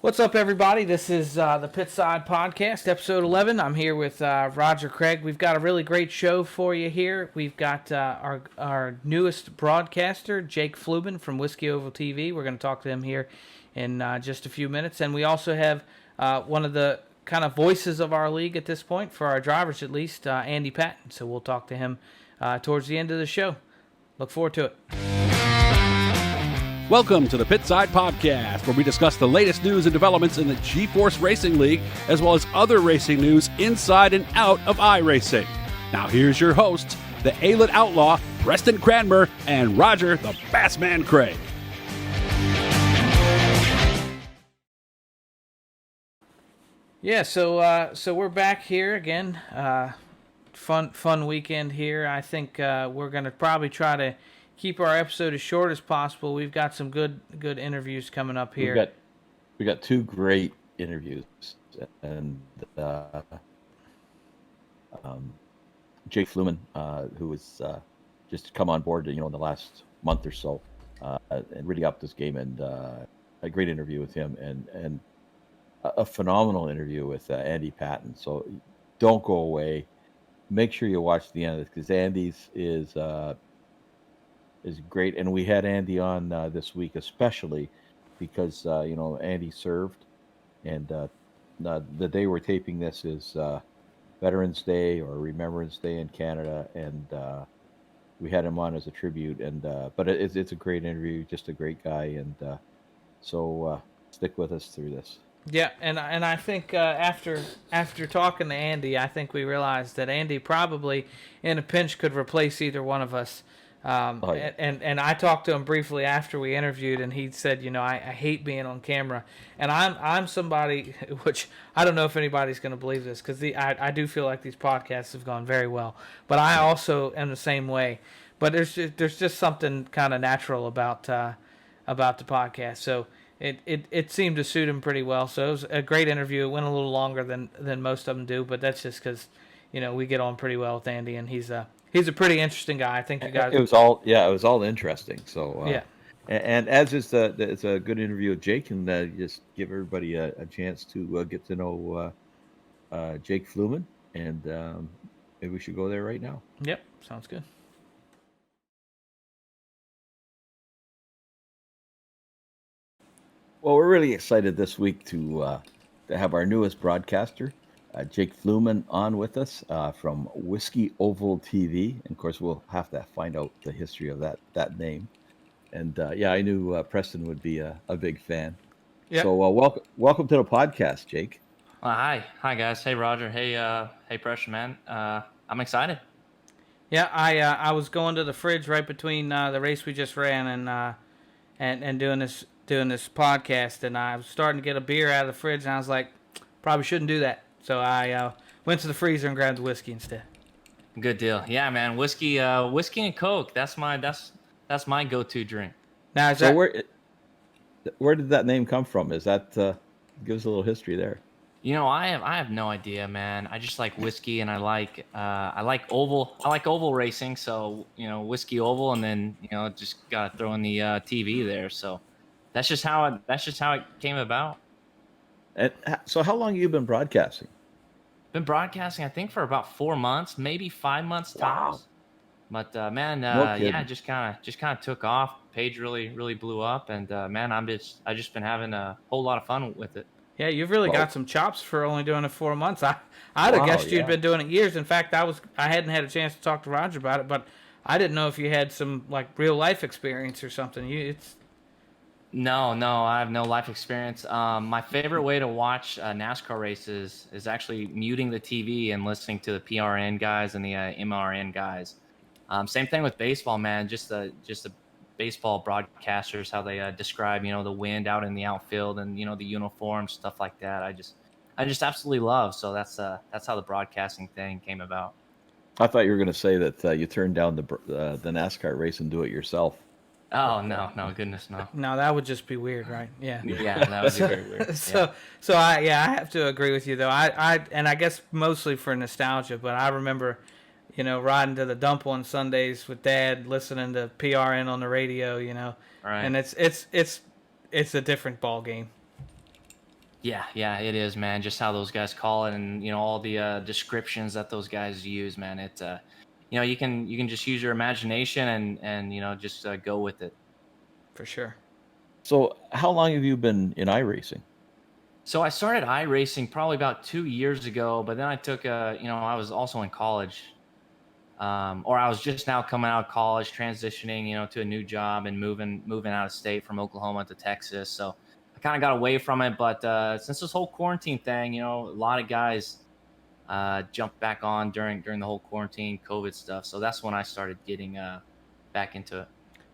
What's up, everybody? This is the Pitside Podcast, episode 11. I'm here with Roger Craig. We've got a really great show for you here. We've got our newest broadcaster, Jake Fluman from Whiskey Oval TV. We're going to talk to him here in just a few minutes. And we also have one of the kind of voices of our league at this point, for our drivers at least, Andy Patton. So we'll talk to him towards the end of the show. Look forward to it. Welcome to the Pitside Podcast, where we discuss the latest news and developments in the G-Force Racing League, as well as other racing news inside and out of iRacing. Now here's your hosts, the A-Lit Outlaw, Preston Cranmer, and Roger, the Bassman Craig. Yeah, so we're back here again. Fun weekend here. I think we're going to probably try to keep our episode as short as possible. We've got some good interviews coming up here. We got two great interviews, and Jake Fluman, who was just come on board, in the last month or so, and really upped his game, and a great interview with him, and a phenomenal interview with Andy Patton. So don't go away. Make sure you watch the end of this, because Andy's is great, and we had Andy on this week especially because Andy served, and the day we're taping this is Veterans Day or Remembrance Day in Canada, and we had him on as a tribute, and but it's a great interview, just a great guy, and so stick with us through this. Yeah, and I think after talking to Andy, I think we realized that Andy probably in a pinch could replace either one of us. And I talked to him briefly after we interviewed, and he said, I hate being on camera, and I'm somebody, which I don't know if anybody's going to believe this, because I do feel like these podcasts have gone very well, but I also am the same way. But there's just something kind of natural about the podcast, so it seemed to suit him pretty well. So it was a great interview. It went a little longer than most of them do, but that's just because we get on pretty well with Andy, and he's a pretty interesting guy. I think you guys. It was all interesting. So yeah, and as it's a good interview with Jake, and just give everybody a chance to get to know Jake Fluman, and maybe we should go there right now. Yep, sounds good. Well, we're really excited this week to have our newest broadcaster, Jake Fluman, on with us from Whiskey Oval TV. And of course, we'll have to find out the history of that name. And I knew Preston would be a big fan. Yep. So welcome to the podcast, Jake. Hi guys. Hey Roger. Hey Preston, man. I'm excited. Yeah, I was going to the fridge right between the race we just ran and doing this podcast, and I was starting to get a beer out of the fridge, and I was like, probably shouldn't do that. So I went to the freezer and grabbed the whiskey instead. Good deal. Yeah, man. Whiskey and Coke. That's my go-to drink. Now, where did that name come from? Is that give us a little history there? I have no idea, man. I just like whiskey, and I like oval. I like oval racing, so Whiskey Oval, and then just gotta throw in the TV there. So that's just how it came about. And so, how long have you been broadcasting? Been broadcasting, I think, for about 4 months, maybe 5 months tops. But man, just kind of took off. Page really blew up, and man, I just been having a whole lot of fun with it. Yeah, you've really got some chops for only doing it 4 months. I'd have guessed you'd been doing it years. In fact, I hadn't had a chance to talk to Roger about it, but I didn't know if you had some like real life experience or something. No, I have no life experience. My favorite way to watch NASCAR races is actually muting the TV and listening to the PRN guys and the MRN guys. Same thing with baseball, man. Just the baseball broadcasters, how they describe the wind out in the outfield and the uniforms, stuff like that. I just absolutely love. So that's how the broadcasting thing came about. I thought you were going to say that you turned down the NASCAR race and do it yourself. Oh no, goodness no. No, that would just be weird, right? Yeah. Yeah, that would be very weird. So I have to agree with you though. I guess mostly for nostalgia, but I remember, riding to the dump on Sundays with Dad, listening to PRN on the radio, Right. And it's a different ball game. Yeah, it is, man. Just how those guys call it, and all the descriptions that those guys use, man. You can just use your imagination and just go with it. For sure. So, how long have you been in iRacing? So I started iRacing probably about 2 years ago, but then I took I was also in college, or I was just now coming out of college, transitioning, to a new job and moving out of state from Oklahoma to Texas. So I kind of got away from it, but since this whole quarantine thing, a lot of guys jumped back on during the whole quarantine COVID stuff. So that's when I started getting back into it.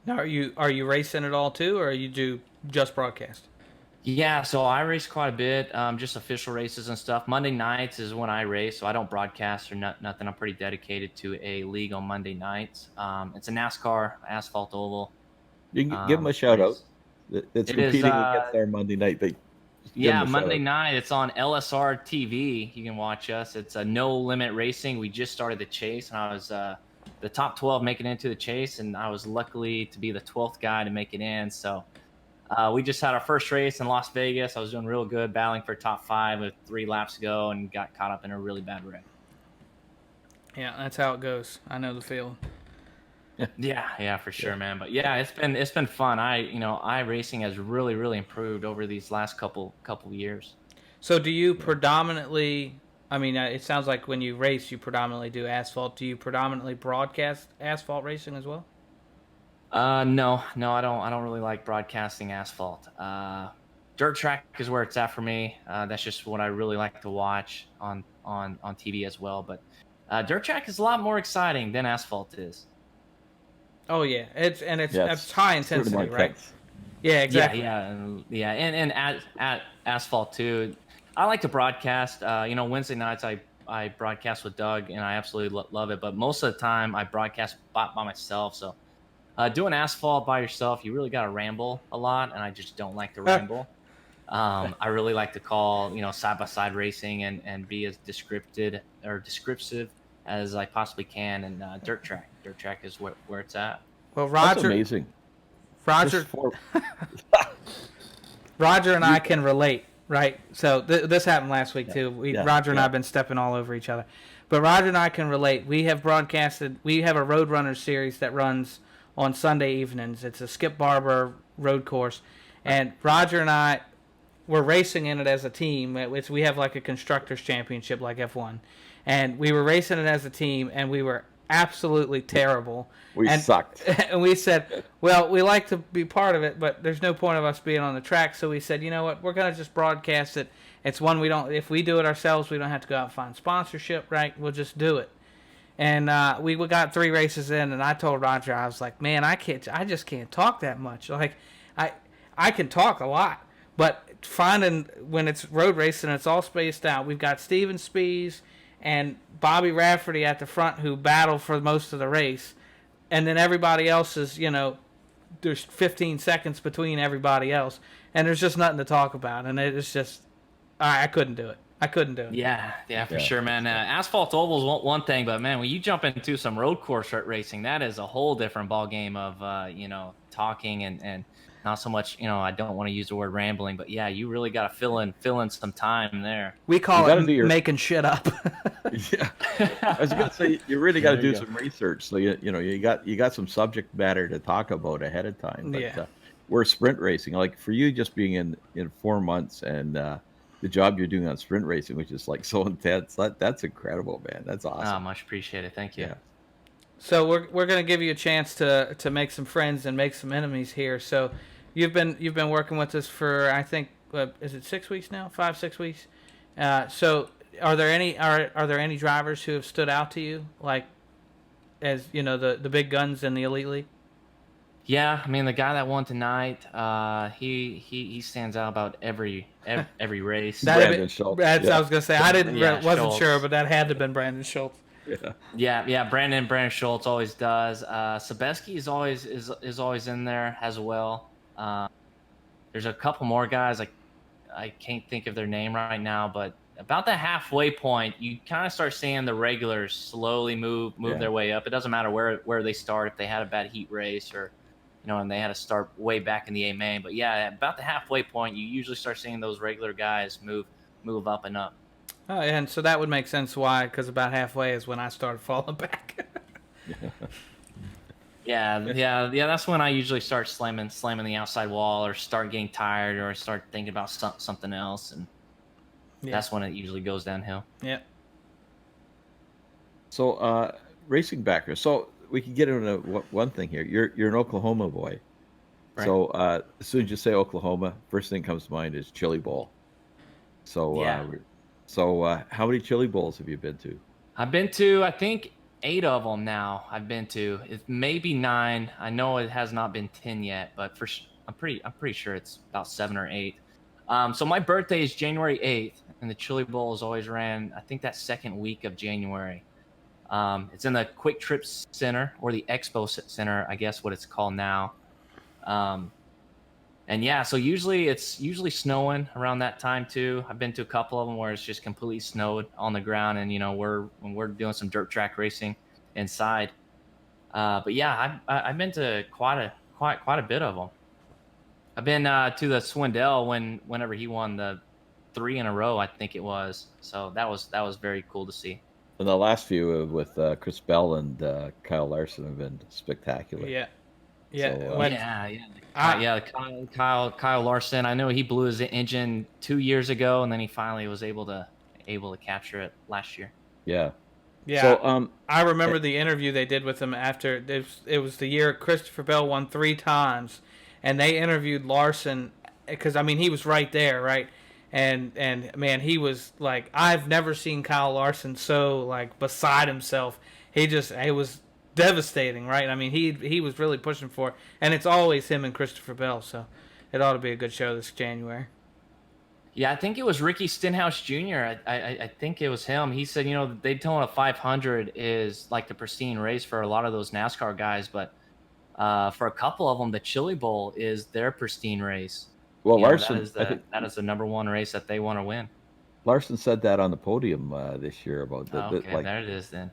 Now, are you racing at all too, or you do just broadcast? Yeah, so I race quite a bit, just official races and stuff. Monday nights is when I race, so I don't broadcast or nothing. I'm pretty dedicated to a league on Monday nights. It's a NASCAR asphalt oval You can give them a shout out. race. It's It is, competing against our Monday night. They give yeah, them a shout Monday out. night. It's on LSR TV. You can watch us. It's a No Limit Racing. We just started the chase, and I was the top 12 making it into the chase, and I was luckily to be the 12th guy to make it in. So. We just had our first race in Las Vegas. I was doing real good, battling for top 5 with 3 laps to go, and got caught up in a really bad wreck. Yeah, that's how it goes. I know the feeling. Yeah, for sure, man. But yeah, it's been fun. iRacing has really improved over these last couple years. So, do you predominantly? I mean, it sounds like when you race, you predominantly do asphalt. Do you predominantly broadcast asphalt racing as well? No, I don't really like broadcasting asphalt. Dirt track is where it's at for me. That's just what I really like to watch on TV as well. But dirt track is a lot more exciting than asphalt is. Oh yeah, it's Yeah, it's high it's sort of more intensity, right? intense. Yeah, exactly. And at asphalt too. I like to broadcast. Wednesday nights I broadcast with Doug, and I absolutely love it. But most of the time I broadcast by myself. So doing asphalt by yourself, you really got to ramble a lot, and I just don't like to ramble. I really like to call side by side racing and be as descriptive as I possibly can. And dirt track is where it's at. Well, That's amazing. Roger, Just for- Roger and I can relate, right? So this happened last week too. Roger and I yeah. have been stepping all over each other, but Roger and I can relate. We have broadcasted. We have a Roadrunner series that runs on Sunday evenings. It's a Skip Barber road course, and Roger and I were racing in it as a team. We have like a constructors championship like F1, and we were racing it as a team, and we were absolutely terrible. We sucked. And we said, well, we like to be part of it, but there's no point of us being on the track. So we said, you know what, we're going to just broadcast it. It's one we don't, if we do it ourselves, we don't have to go out and find sponsorship, right? We'll just do it. And we got 3 races in, and I told Roger, I was like, man, I just can't talk that much. Like, I can talk a lot, but finding when it's road racing, it's all spaced out. We've got Steven Spies and Bobby Rafferty at the front who battle for most of the race. And then everybody else is, there's 15 seconds between everybody else. And there's just nothing to talk about. And it's just, I couldn't do it. Yeah, for sure, man. Asphalt oval is one thing, but man, when you jump into some road course racing, that is a whole different ball game of talking and not so much. I don't want to use the word rambling, but yeah, you really got to fill in some time there. We call it making shit up. Yeah, I was gonna say you really got to do some research. So you got some subject matter to talk about ahead of time. But we're sprint racing. Like for you, just being in 4 months and the job you're doing on sprint racing, which is like so intense. That's incredible, man. That's awesome. Oh, much appreciated. Thank you. Yeah. So we're gonna give you a chance to make some friends and make some enemies here. So you've been working with us for I think is it 6 weeks now? 5-6 weeks. So are there any drivers who have stood out to you, like as the big guns in the Elite League? Yeah, I mean the guy that won tonight, he stands out about every race. Brandon Schultz. I was gonna say wasn't Schultz. sure, but that had to have been Brandon Schultz. Yeah. Brandon Schultz always does. Sabeski is always in there as well. There's a couple more guys I can't think of their name right now, but about the halfway point, you kind of start seeing the regulars slowly move their way up. It doesn't matter where they start, if they had a bad heat race or and they had to start way back in the A main. But yeah, about the halfway point, you usually start seeing those regular guys move up and up. Oh, and so that would make sense why, because about halfway is when I started falling back. Yeah. That's when I usually start slamming the outside wall, or start getting tired, or start thinking about something else, and that's when it usually goes downhill. Yeah. So, racing background. So we can get into one thing here. You're an Oklahoma boy. Right. So as soon as you say Oklahoma, first thing that comes to mind is Chili Bowl. So how many Chili Bowls have you been to? I've been to, I think, 8 of them now. I've been to. It may be 9. I know it has not been 10 yet, but I'm pretty sure it's about 7 or 8. So my birthday is January 8th, and the Chili Bowl is always ran, I think, that second week of January. It's in the Quick Trip Center, or the Expo Center, I guess what it's called now. And yeah, so it's usually snowing around that time too. I've been to a couple of them where it's just completely snowed on the ground, and when we're doing some dirt track racing inside. But yeah, I've been to quite a bit of them. I've been to the Swindell whenever he won the 3 in a row, I think it was. So that was very cool to see. And the last few with Chris Bell and Kyle Larson have been spectacular. Yeah. Kyle Larson. I know he blew his engine 2 years ago, and then he finally was able to capture it last year. Yeah. Yeah. So I remember the interview they did with him after it was the year Christopher Bell won 3 times, and they interviewed Larson because he was right there, right? And man, he was like, I've never seen Kyle Larson so like beside himself. It was devastating, right? He was really pushing for it, and it's always him and Christopher Bell, so it ought to be a good show this January. Yeah, I think it was Ricky Stenhouse Jr. I think it was him. He said, the Daytona 500 is like the pristine race for a lot of those NASCAR guys, but for a couple of them, the Chili Bowl is their pristine race. Well, Larson, that is the number 1 race that they want to win. Larson said that on the podium this year about there it is then.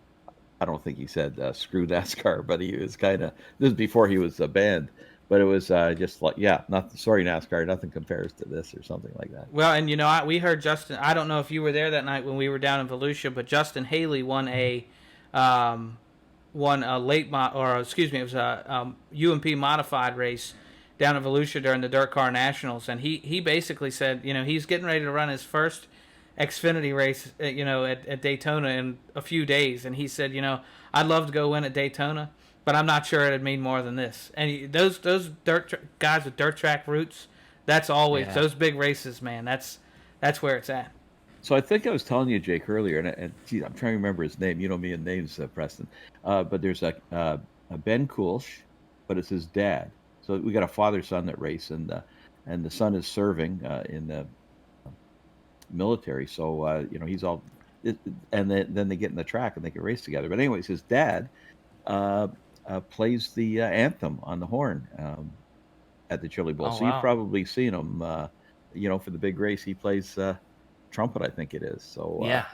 I don't think he said screw NASCAR, but he was kind of, this is before he was banned, but it was just like, sorry NASCAR, nothing compares to this, or something like that. Well, and we heard Justin, I don't know if you were there that night when we were down in Volusia, but Justin Haley won a late it was a UMP modified race down in Volusia during the Dirt Car Nationals, and he basically said, he's getting ready to run his first Xfinity race, at Daytona in a few days, and he said, I'd love to go win at Daytona, but I'm not sure it'd mean more than this. And those guys with dirt track roots, that's always those big races, man. That's where it's at. So I think I was telling you, Jake, earlier, and geez, I'm trying to remember his name. You know me and names, Preston. But there's a Ben Coolsh, but it's his dad. So we got a father-son that race, and the son is serving in the military. So he's all, and then they get in the track and they can race together. But anyways, his dad plays the anthem on the horn at the Chili Bowl. Oh, so wow. you've probably seen him. For the big race, he plays trumpet, I think it is. So I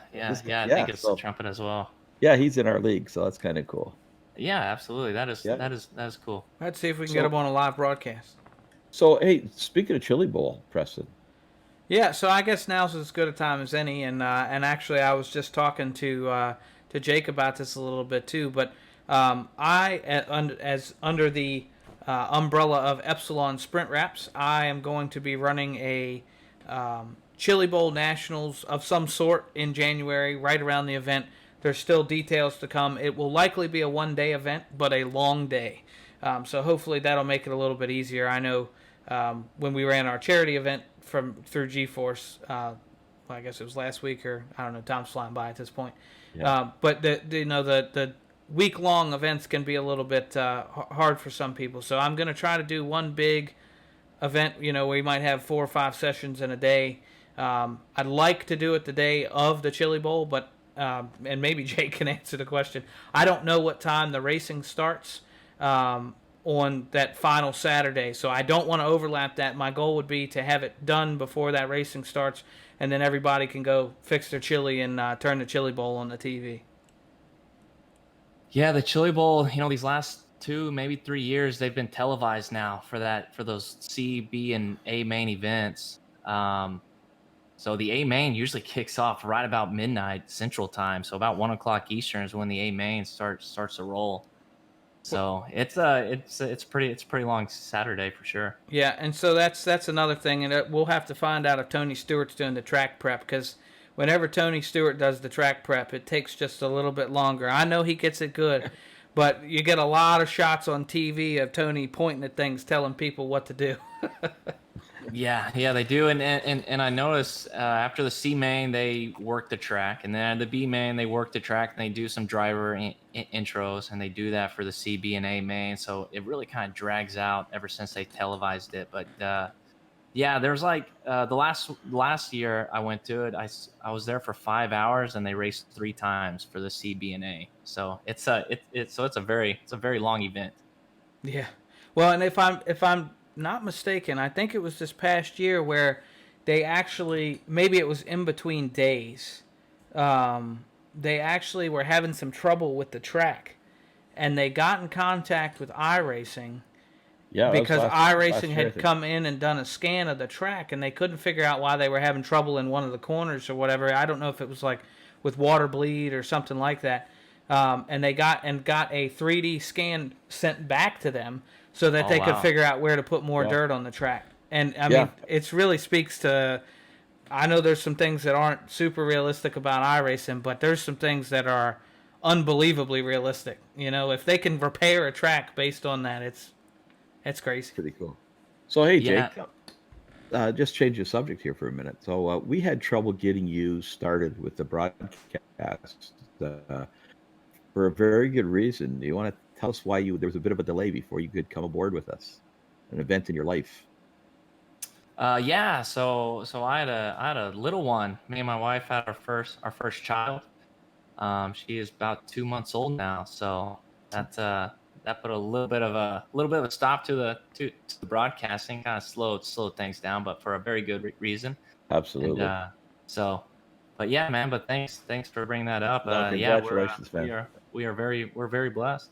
think it's trumpet as well. Yeah, he's in our league, so that's kind of cool. Yeah, absolutely. That is cool. Let's see if we can get him on a live broadcast. So hey, speaking of Chili Bowl, Preston. Yeah, so I guess now's as good a time as any, and actually I was just talking to Jake about this a little bit too. But as under the umbrella of Epsilon Sprint Wraps, I am going to be running a Chili Bowl Nationals of some sort in January, right around the event. There's still details to come. It will likely be a one-day event, but a long day. So hopefully that'll make it a little bit easier. I know when we ran our charity event through G-Force, I guess it was last week, or I don't know, time's flying by at this point. Yeah. But the week-long events can be a little bit hard for some people. So I'm going to try to do one big event, where we might have 4 or 5 sessions in a day. I'd like to do it the day of the Chili Bowl, but and maybe Jake can answer the question. I don't know what time the racing starts on that final Saturday, so I don't want to overlap that. My goal would be to have it done before that racing starts, and then everybody can go fix their chili and turn the Chili Bowl on the TV. Yeah, the Chili Bowl, these last 2, maybe 3 years they've been televised now for those C, B, and A main events. So the A main usually kicks off right about midnight Central Time. So about 1 o'clock Eastern is when the A main starts to roll. So it's pretty long Saturday for sure. Yeah, and so that's another thing, and we'll have to find out if Tony Stewart's doing the track prep, because whenever Tony Stewart does the track prep, it takes just a little bit longer. I know he gets it good, but you get a lot of shots on TV of Tony pointing at things, telling people what to do. Yeah, they do, and I noticed after the C main they work the track, and then the B main they work the track, and they do some driver intros, and they do that for the C, B, and A main. So it really kind of drags out ever since they televised it. But yeah, there's like the last year I went to it, I was there for 5 hours, and they raced 3 times for the C, B, and A. So it's a very long event. Yeah, well, and if I'm not mistaken, I think it was this past year where they actually, maybe it was in between days, they actually were having some trouble with the track, and they got in contact with iRacing. Yeah, Because last iRacing year, I had think. come in and done a scan of the track, and they couldn't figure out why they were having trouble in one of the corners or whatever. I don't know if it was like with water bleed or something like that. And they got a 3D scan sent back to them so that Oh, they could wow. figure out where to put more Yeah. dirt on the track. And I Yeah. mean, it really speaks to. I know there's some things that aren't super realistic about iRacing, but there's some things that are unbelievably realistic. You know, if they can repair a track based on that, it's crazy. Pretty cool. So hey, Yeah. Jake, just change the subject here for a minute. So we had trouble getting you started with the broadcast for a very good reason. Do you want to tell us why there was a bit of a delay before you could come aboard with us? An event in your life. Yeah, so I had a little one. Me and my wife had our first child. She is about 2 months old now, so that put a little bit of a stop to the broadcasting, kind of slowed things down, but for a very good reason. And Absolutely. so, but yeah, man. But thanks for bringing that up. Well, Yeah, congratulations, man. we're very blessed.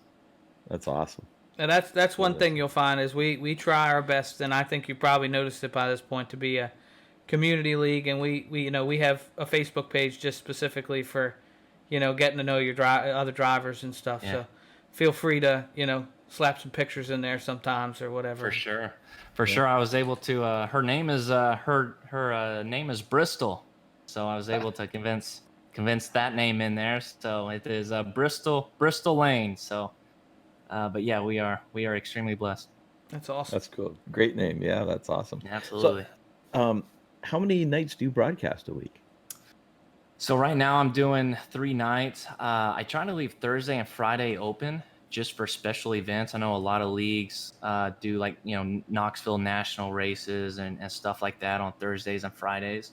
That's awesome. And that's one thing you'll find is we try our best, and I think you probably noticed it by this point, to be a community league, and we have a Facebook page just specifically for getting to know your other drivers and stuff. Yeah. So feel free to slap some pictures in there sometimes or whatever. For sure. I was able to. Her name is her name is Bristol, so I was able to convince that name in there. So it is Bristol Lane. So, but yeah, we are extremely blessed. That's awesome. That's cool. Great name. Yeah, that's awesome. Absolutely. So, how many nights do you broadcast a week? So right now I'm doing 3 nights. I try to leave Thursday and Friday open just for special events. I know a lot of leagues do like, Knoxville National races and stuff like that on Thursdays and Fridays.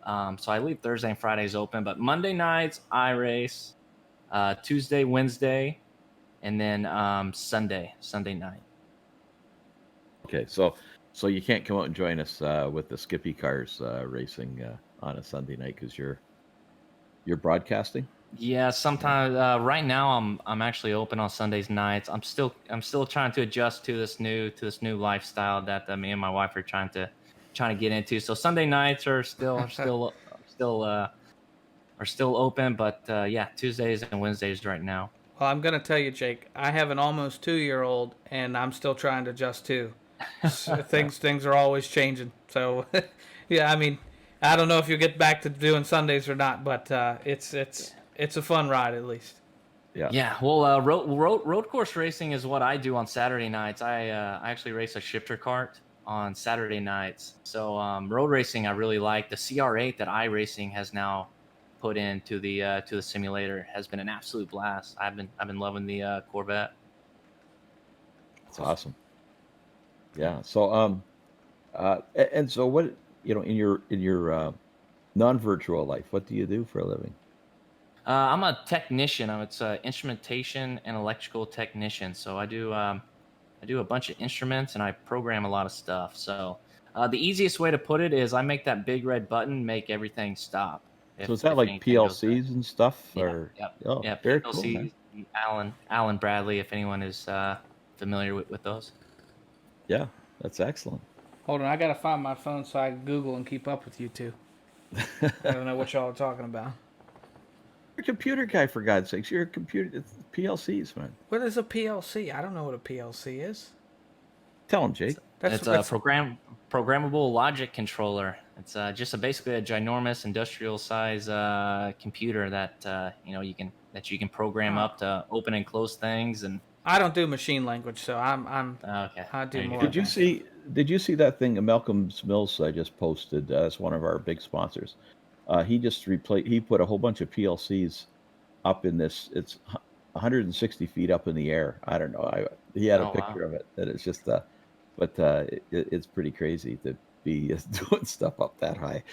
So I leave Thursday and Fridays open, but Monday nights I race, Tuesday, Wednesday, and then Sunday night. Okay, so you can't come out and join us with the Skippy cars racing on a Sunday night because you're broadcasting. Yeah, sometimes right now I'm actually open on Sundays nights. I'm still trying to adjust to this new lifestyle that me and my wife are trying to get into. So Sunday nights are still open, but yeah, Tuesdays and Wednesdays right now. Well, I'm gonna tell you, Jake, I have an almost 2-year-old, and I'm still trying to adjust too. So things are always changing. So yeah, I mean, I don't know if you'll get back to doing Sundays or not, but it's a fun ride at least. Yeah. Yeah. Well, road course racing is what I do on Saturday nights. I actually race a shifter cart on Saturday nights. So road racing I really like. The CR8 that iRacing has now put into the simulator has been an absolute blast. I've been loving the Corvette. That's awesome. Yeah. So and so what in your non-virtual life, what do you do for a living? I'm a technician. It's instrumentation and electrical technician. So I do a bunch of instruments and I program a lot of stuff. So the easiest way to put it is I make that big red button make everything stop. So is that like anything goes PLCs and stuff? wrong. Or Yeah. oh, Yeah. very PLCs. cool, man. Alan Bradley, if anyone is familiar with those. Yeah, that's excellent. Hold on, I gotta find my phone so I can Google and keep up with you two. I don't know what y'all are talking about. You're a computer guy, for God's sakes. You're a computer. It's PLCs, man. What is a PLC? I don't know what a PLC is. Tell him, Jake. It's a programmable logic controller. It's basically a ginormous industrial size computer that you can program up to open and close things. And I don't do machine language, so I'm okay. I do more. Did you see that thing Malcolm's Mills just posted? As one of our big sponsors. He just he put a whole bunch of PLCs up in this. It's 160 feet up in the air. I don't know. He had a picture of it. That it's just it's pretty crazy to be doing stuff up that high.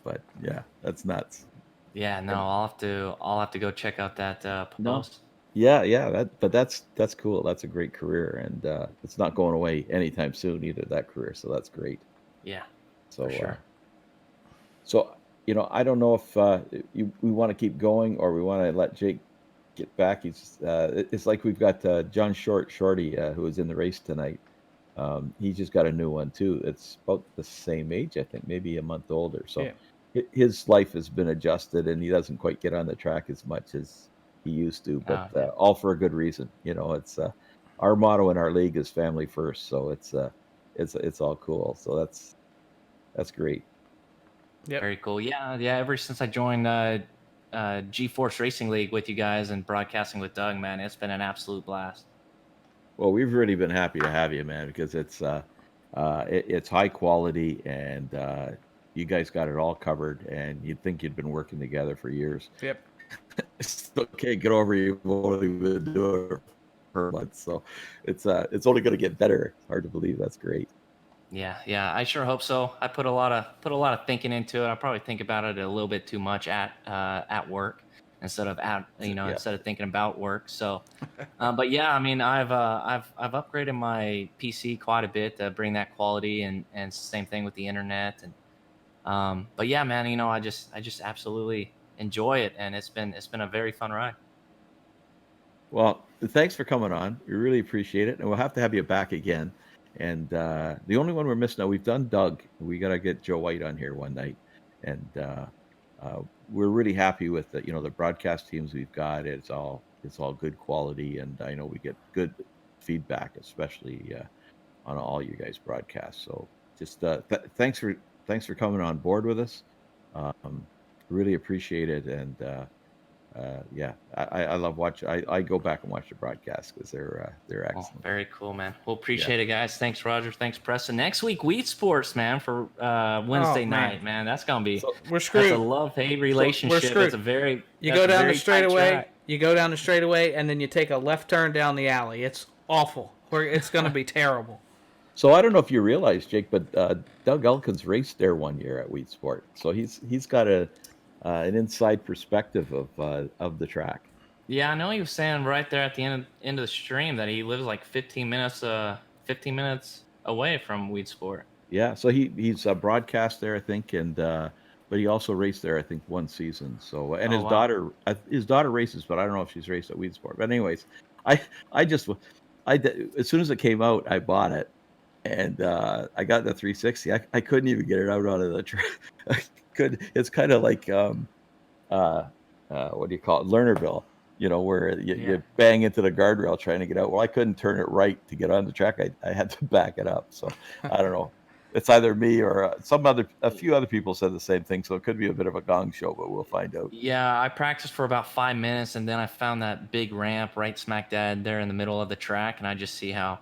But yeah, that's nuts. Yeah, no, I'll have to go check out that post. No. Yeah, that's cool. That's a great career, and it's not going away anytime soon either. That career, so that's great. Yeah, so for sure. So I don't know if we want to keep going or we want to let Jake get back. It's like we've got John Shorty, who was in the race tonight. He just got a new one too. It's about the same age, I think, maybe a month older. So his life has been adjusted, and he doesn't quite get on the track as much as he used to. But all for a good reason. It's our motto in our league is family first. So it's all cool. So that's great. Yep. Very cool. Yeah. Ever since I joined G-Force Racing League with you guys and broadcasting with Doug, man, it's been an absolute blast. Well, we've really been happy to have you, man, because it's high quality, and you guys got it all covered, and you'd think you'd been working together for years. Yep. Still can't get over you've only been doing it for months, so it's only going to get better. It's hard to believe. That's great. Yeah, I sure hope so. I put a lot of thinking into it. I probably think about it a little bit too much at work instead of instead of thinking about work. So, but yeah, I mean, I've upgraded my PC quite a bit to bring that quality, and same thing with the internet. And but yeah, man, I just absolutely enjoy it, and it's been a very fun ride. Well, thanks for coming on. We really appreciate it, and we'll have to have you back again. And the only one we're missing now, we've done Doug. We got to get Joe White on here one night, and we're really happy with the broadcast teams we've got. It's all good quality, and I know we get good feedback, especially on all you guys broadcasts. So just thanks for coming on board with us. Really appreciate it, and I love watching. I go back and watch the broadcast because they're excellent. Oh, very cool, man. We'll appreciate it, guys. Thanks, Roger. Thanks, Preston. Next week, Wheat Sports, man, for Wednesday night, man. That's gonna be we're screwed. That's a love-hate relationship. So it's a very you go down the straightaway. You go down the straightaway, and then you take a left turn down the alley. It's awful. It's gonna be terrible. So I don't know if you realize, Jake, but Doug Elkins raced there one year at Wheat Sport, so he's got an inside perspective of the track. Yeah, I know he was saying right there at the end of the stream that he lives like 15 minutes away from Wheat Sport. Yeah, so he's a broadcast there, I think, and but he also raced there, I think, one season. So and his daughter races, but I don't know if she's raced at Wheat Sport. But anyways, I as soon as it came out, I bought it, and I got the 360. I couldn't even get it out of the track. It's kind of like what do you call it, Lernerville, where you bang into the guardrail trying to get out. Well, I couldn't turn it right to get on the track. I had to back it up. So I don't know. It's either me or a few other people said the same thing. So it could be a bit of a gong show, but we'll find out. Yeah, I practiced for about 5 minutes, and then I found that big ramp right smack dab there in the middle of the track, and I just see how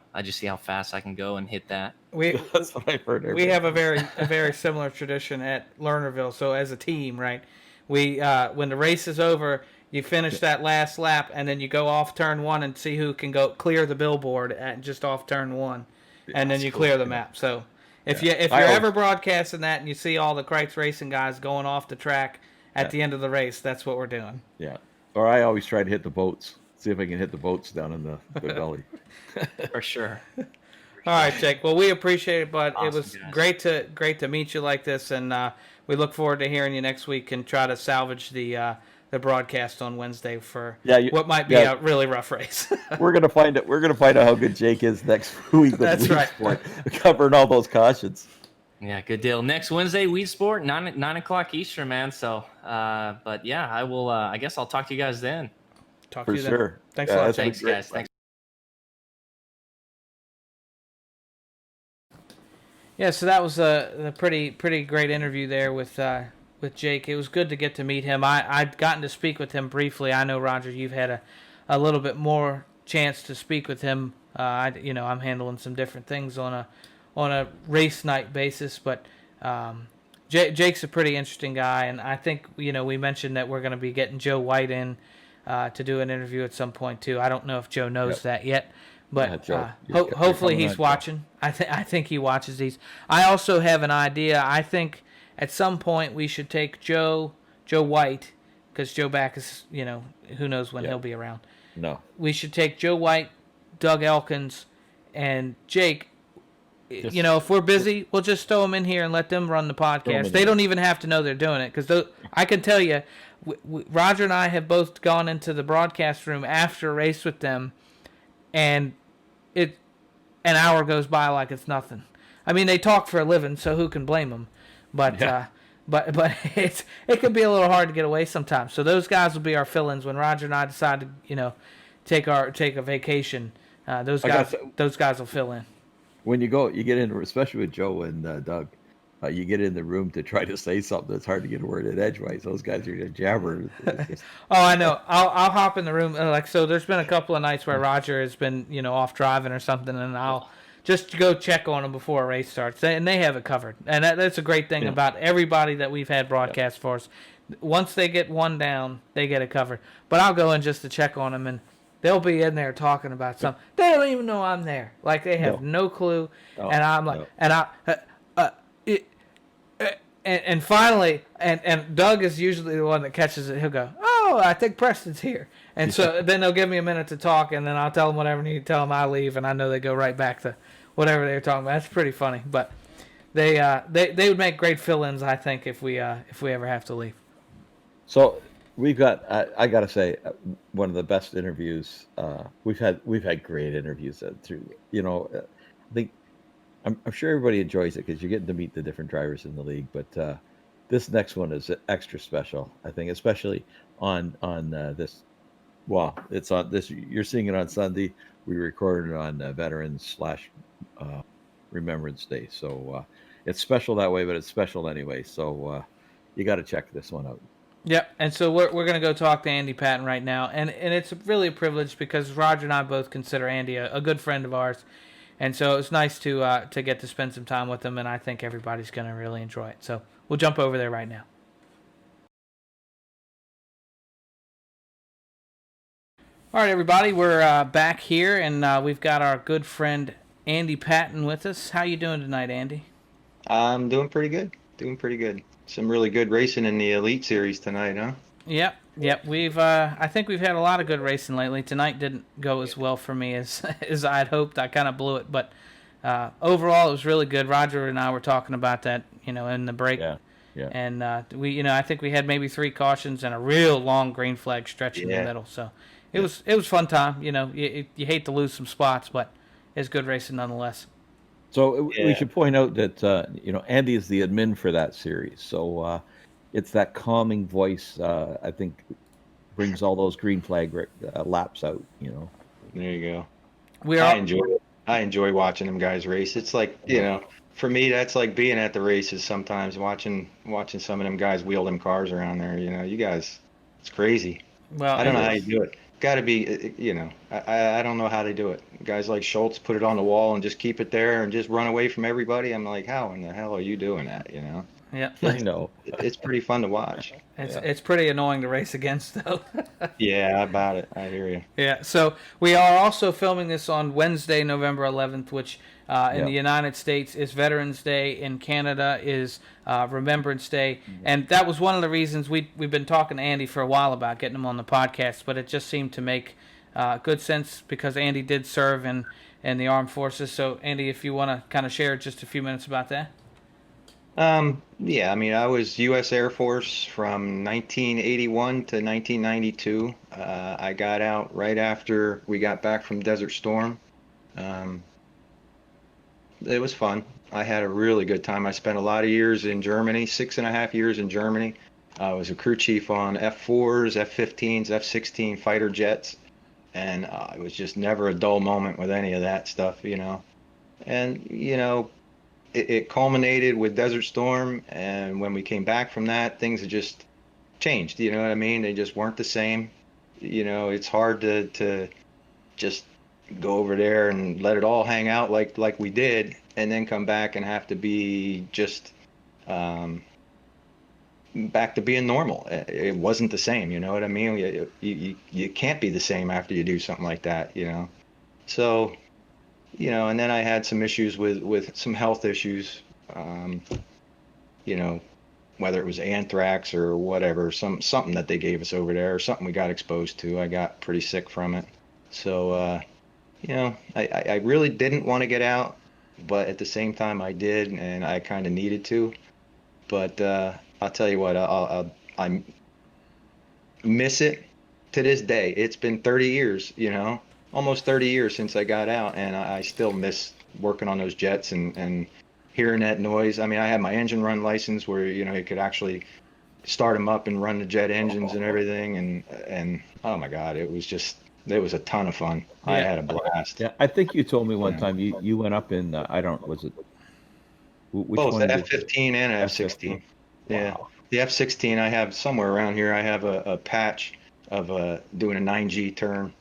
fast I can go and hit that. That's what I've heard. We have a very similar tradition at Lernerville. So as a team, right, we when the race is over, you finish that last lap, and then you go off turn one and see who can go clear the billboard at just off turn one, and then you clear the map. So if you're ever broadcasting that and you see all the Kreitz Racing guys going off the track at the end of the race, that's what we're doing. Yeah. Or I always try to hit the boats. See if I can hit the boats down in the gully. For sure. All right, Jake. Well, we appreciate it, but awesome, it was guys. great to meet you like this, and we look forward to hearing you next week and try to salvage the the broadcast on Wednesday for what might be a really rough race. We're gonna find it. We're gonna find out how good Jake is next week with That's Weed right. Sport, covering all those cautions. Yeah, good deal. Next Wednesday, Weed Sport, 9 o'clock Eastern, man. So, but yeah, I will. I guess I'll talk to you guys then. Talk For to you sure. then. Thanks a lot. Thanks, guys. Thanks. Yeah, so that was a pretty great interview there with Jake. It was good to get to meet him. I'd gotten to speak with him briefly. I know, Roger, you've had a little bit more chance to speak with him. I'm handling some different things on a race night basis, but Jake's a pretty interesting guy, and I think we mentioned that we're going to be getting Joe White in to do an interview at some point too. I don't know if Joe knows that yet. But hopefully he's watching. I think he watches these. I also have an idea. I think at some point we should take Joe White, because Joe Backus, who knows when he'll be around. No. We should take Joe White, Doug Elkins, and Jake. If we're busy, we'll just throw them in here and let them run the podcast. They don't even have to know they're doing it, because I can tell you, Roger and I have both gone into the broadcast room after a race with them, and an hour goes by like it's nothing. I mean, they talk for a living, so who can blame them? But but it could be a little hard to get away sometimes. So those guys will be our fill-ins when Roger and I decide to take a vacation. Those guys will fill in. When you get in, especially with Joe and Doug, you get in the room to try to say something. It's hard to get a word in edgewise. Those guys are just jabbering. Oh, I know. I'll hop in the room. So there's been a couple of nights where Roger has been, off driving or something, and I'll just go check on them before a race starts. And they have it covered. And that's a great thing about everybody that we've had broadcast for us. Once they get one down, they get it covered. But I'll go in just to check on them, and they'll be in there talking about something. They don't even know I'm there. Like, they have no clue. And I'm like, and finally, and Doug is usually the one that catches it. He'll go, "Oh, I think Preston's here," and so then they'll give me a minute to talk, and then I'll tell them whatever I need to tell them. I leave, and I know they go right back to whatever they were talking about. That's pretty funny, but they would make great fill-ins, I think, if we ever have to leave. So we've got, I got to say, one of the best interviews. We've had great interviews through. I think. I'm sure everybody enjoys it because you're getting to meet the different drivers in the league. But this next one is extra special, I think, especially on this. Well, it's on this. You're seeing it on Sunday. We recorded it on Veterans / Remembrance Day, so it's special that way. But it's special anyway. So you got to check this one out. Yep, and so we're going to go talk to Andy Patton right now, and it's really a privilege because Roger and I both consider Andy a good friend of ours. And so it's nice to get to spend some time with them, and I think everybody's going to really enjoy it. So we'll jump over there right now. All right, everybody, we're back here, and we've got our good friend Andy Patton with us. How you doing tonight, Andy? I'm doing pretty good. Some really good racing in the Elite Series tonight, huh? Yep. I think we've had a lot of good racing lately. Tonight didn't go as well for me as I had hoped. I kind of blew it, but overall it was really good. Roger and I were talking about that, in the break. Yeah. And I think we had maybe 3 cautions and a real long green flag stretch in the middle. So it was fun time. You hate to lose some spots, but it's good racing nonetheless. So we should point out that Andy is the admin for that series. So. It's that calming voice, I think, brings all those green flag laps out, There you go. I enjoy watching them guys race. It's like, for me, that's like being at the races sometimes, watching some of them guys wheel them cars around there. You guys, it's crazy. Well, I don't know how you do it. Got to be, I don't know how they do it. Guys like Schultz put it on the wall and just keep it there and just run away from everybody. I'm like, how in the hell are you doing that, Yeah, I know. It's pretty fun to watch. It's pretty annoying to race against, though. Yeah, about it. I hear you. Yeah, so we are also filming this on Wednesday, November 11th, which in the United States is Veterans Day. In Canada is Remembrance Day. And that was one of the reasons we've been talking to Andy for a while about getting him on the podcast, but it just seemed to make good sense because Andy did serve in the armed forces. So, Andy, if you want to kind of share just a few minutes about that. Yeah, I mean, I was U.S. Air Force from 1981 to 1992. I got out right after we got back from Desert Storm. Um, it was fun. I had a really good time. I spent a lot of years in Germany, 6.5 years in Germany. I was a crew chief on F4s, F-15s, F-16 fighter jets, and it was just never a dull moment with any of that stuff, you know. And, you know, it culminated with Desert Storm, and when we came back from that, things had just changed. You know what I mean? They just weren't the same. You know, it's hard to just go over there and let it all hang out like we did, and then come back and have to be just back to being normal. It wasn't the same. You know what I mean? You can't be the same after you do something like that. You know, so. You know, and then I had some issues with some health issues, you know, whether it was anthrax or whatever, something that they gave us over there, or something we got exposed to. I got pretty sick from it. So, you know, I really didn't want to get out, but at the same time I did, and I kind of needed to. But I'll tell you what, I miss it to this day. It's been 30 years, you know. Almost 30 years since I got out, and I still miss working on those jets and hearing that noise. I mean, I had my engine run license where, you know, you could actually start them up and run the jet engines and everything. And oh my God, it was a ton of fun. Yeah. I had a blast. Yeah, I think you told me one time you went up in, I don't, was it, which Both one? the F-15 and F-16. F-15? Yeah. Wow. The F-16, I have somewhere around here, I have a patch of doing a 9G turn.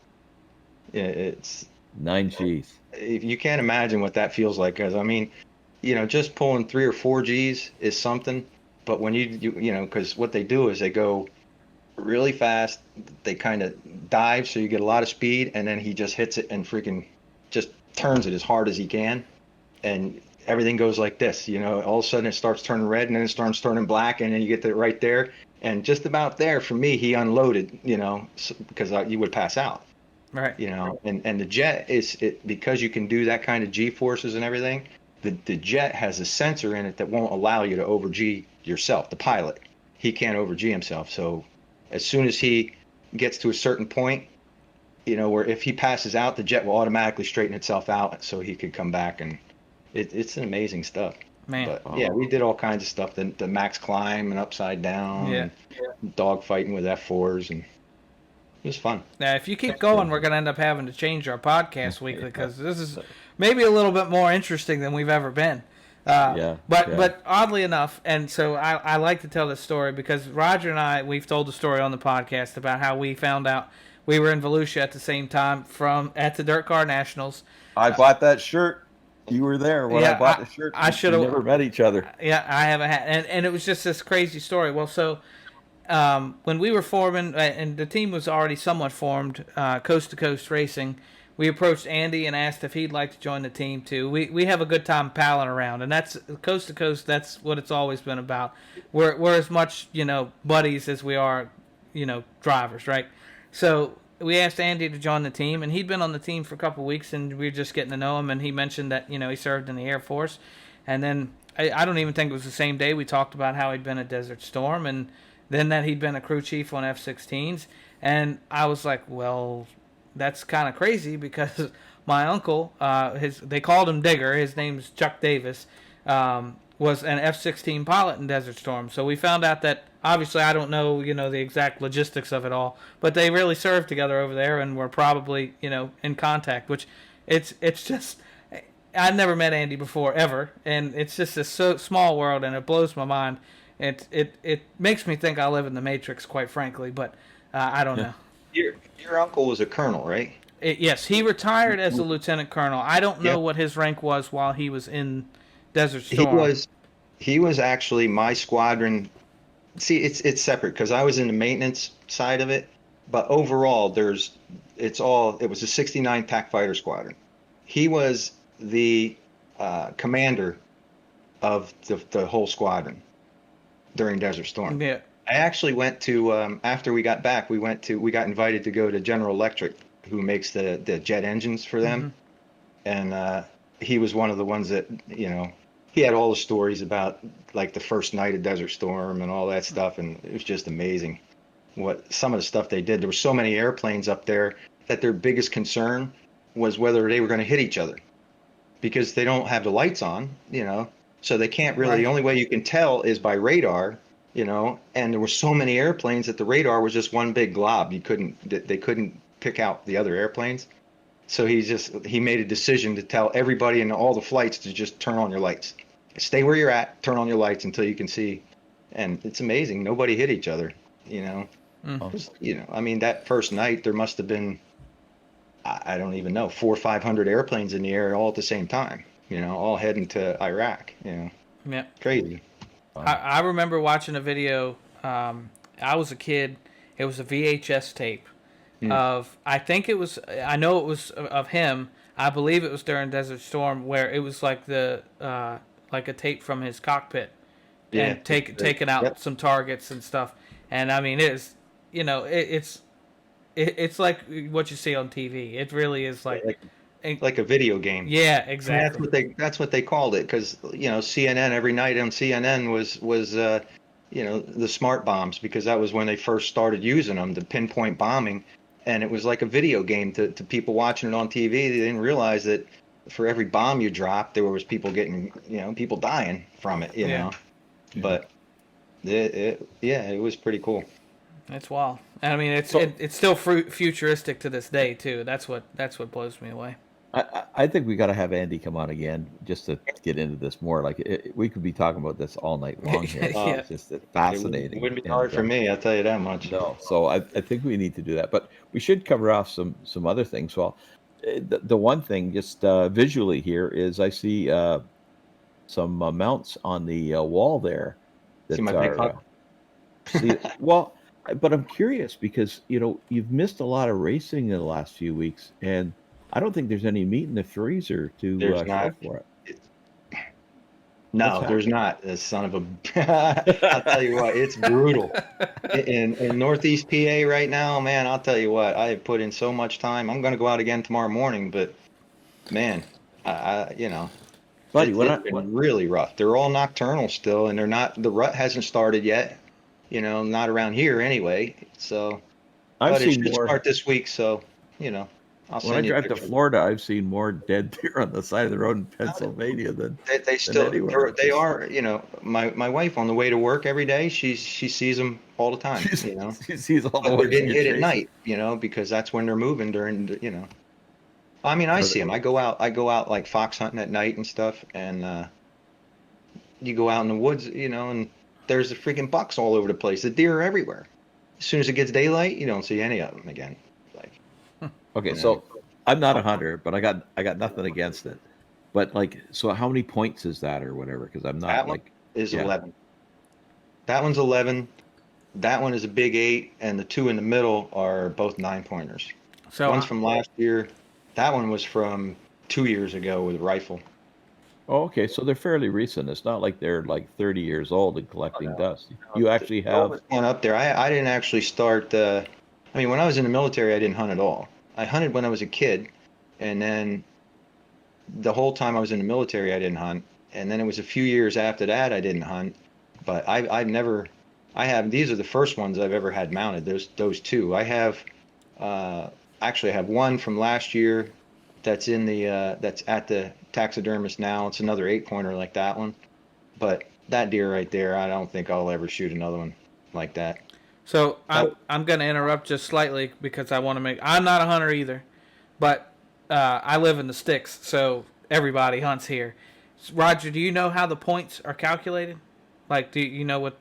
It's 9Gs. You can't imagine what that feels like, because I mean, you know, just pulling 3 or 4 Gs is something, but when you know, because what they do is they go really fast, they kind of dive, so you get a lot of speed, and then he just hits it and freaking just turns it as hard as he can, and everything goes like this, you know. All of a sudden it starts turning red, and then it starts turning black, and then you get to right there, and just about there for me, he unloaded, you know, because you would pass out. Right. You know, and the jet because you can do that kind of G forces and everything. The jet has a sensor in it that won't allow you to over G yourself. The pilot, he can't over G himself. So as soon as he gets to a certain point, you know, where if he passes out, the jet will automatically straighten itself out, so he could come back. And it's an amazing stuff. Man. But yeah, we did all kinds of stuff. The max climb and upside down. Yeah. And dog fighting with F4s, and it was fun. Now, if you keep going, we're going to end up having to change our podcast weekly, because this is maybe a little bit more interesting than we've ever been. But oddly enough, and so I like to tell this story because Roger and I, we've told the story on the podcast about how we found out we were in Volusia at the same time at the Dirt Car Nationals. I bought that shirt. You were there when I bought the shirt. I should have never met each other. Yeah, I haven't had, and it was just this crazy story. Well, so. When we were forming, and the team was already somewhat formed, Coast to Coast Racing, we approached Andy and asked if he'd like to join the team too. We have a good time palling around, and that's Coast to Coast. That's what it's always been about. We're as much, you know, buddies as we are, you know, drivers, right? So we asked Andy to join the team, and he'd been on the team for a couple of weeks, and we were just getting to know him. And he mentioned that, you know, he served in the Air Force, and then I don't even think it was the same day we talked about how he'd been at Desert Storm, and then that he'd been a crew chief on F-16s. And I was like, well, that's kind of crazy, because my uncle, they called him Digger, his name's Chuck Davis, was an F-16 pilot in Desert Storm. So we found out that, obviously I don't know, you know, the exact logistics of it all, but they really served together over there and were probably, you know, in contact, which it's just, I've never met Andy before, ever, and it's just a small world, and it blows my mind. It makes me think I live in the Matrix, quite frankly, but I don't know. Your uncle was a colonel, right? Yes, he retired as a lieutenant colonel. I don't know what his rank was while he was in Desert Storm. He was actually my squadron. See, it's separate because I was in the maintenance side of it, but overall it was a 69 TAC fighter squadron. He was the commander of the whole squadron during Desert Storm. Yeah. I actually went to after we got back, we got invited to go to General Electric, who makes the jet engines for them, and he was one of the ones that, you know, he had all the stories about like the first night of Desert Storm and all that stuff, and it was just amazing what some of the stuff they did. There were so many airplanes up there that their biggest concern was whether they were going to hit each other, because they don't have the lights on, so they can't really. Right. The only way you can tell is by radar, and there were so many airplanes that the radar was just one big glob. They couldn't pick out the other airplanes. So he made a decision to tell everybody in all the flights to just turn on your lights. Stay where you're at, turn on your lights until you can see. And it's amazing. Nobody hit each other, I mean, that first night there must have been, I don't even know, 400 or 500 airplanes in the air all at the same time, all heading to Iraq, Yeah. Crazy. I remember watching a video. I was a kid. It was a VHS tape. I know it was of him. I believe it was during Desert Storm, where it was like like a tape from his cockpit, and taking out some targets and stuff. And I mean, it's like what you see on TV. It really is like a video game. Yeah, exactly. And that's what they called it, because CNN every night on CNN was the smart bombs, because that was when they first started using them, the pinpoint bombing. And it was like a video game to people watching it on TV. They didn't realize that for every bomb you dropped, there was people getting, people dying from it, you know. But it was pretty cool. It's wild. And I mean, it's still futuristic to this day too. That's what blows me away. I think we got to have Andy come on again just to get into this more. Like we could be talking about this all night long here. It's just fascinating. It wouldn't be hard for me, I'll tell you that much. No, so I think we need to do that. But we should cover off some other things. Well, the one thing just visually here is I see some mounts on the wall there that well, but I'm curious because you've missed a lot of racing in the last few weeks, and I don't think there's any meat in the freezer to show for it. No, there's not. The son of a... I'll tell you what, it's brutal. In Northeast PA right now, man, I'll tell you what, I have put in so much time. I'm going to go out again tomorrow morning, but, man, Buddy, it's been really rough. They're all nocturnal still, and the rut hasn't started yet, not around here anyway. So, but it should start this week, so, when I drive to Florida, I've seen more dead deer on the side of the road in Pennsylvania than anywhere. They are. My wife on the way to work every day, she sees them all the time. She sees all the ones. They didn't hit at night, because that's when they're moving during. I mean, I see them. I go out like fox hunting at night and stuff, and you go out in the woods, and there's the freaking bucks all over the place. The deer are everywhere. As soon as it gets daylight, you don't see any of them again. Okay, so I'm not a hunter, but I got nothing against it. But so how many points is that or whatever? Because I'm not that is 11. That one's 11. That one is a big 8, and the two in the middle are both 9-pointers. So one's from last year. That one was from 2 years ago with a rifle. Oh, okay, so they're fairly recent. It's not like they're 30 years old and collecting dust. You actually have one up there. I didn't actually start. When I was in the military, I didn't hunt at all. I hunted when I was a kid, and then the whole time I was in the military, I didn't hunt. And then it was a few years after that I didn't hunt. But these are the first ones I've ever had mounted. Those two. I have actually I have one from last year that's that's at the taxidermist now. It's another 8-pointer like that one. But that deer right there, I don't think I'll ever shoot another one like that. So I'm going to interrupt just slightly because I want to I'm not a hunter either, but I live in the sticks, so everybody hunts here. Roger, do you know how the points are calculated? Do you know what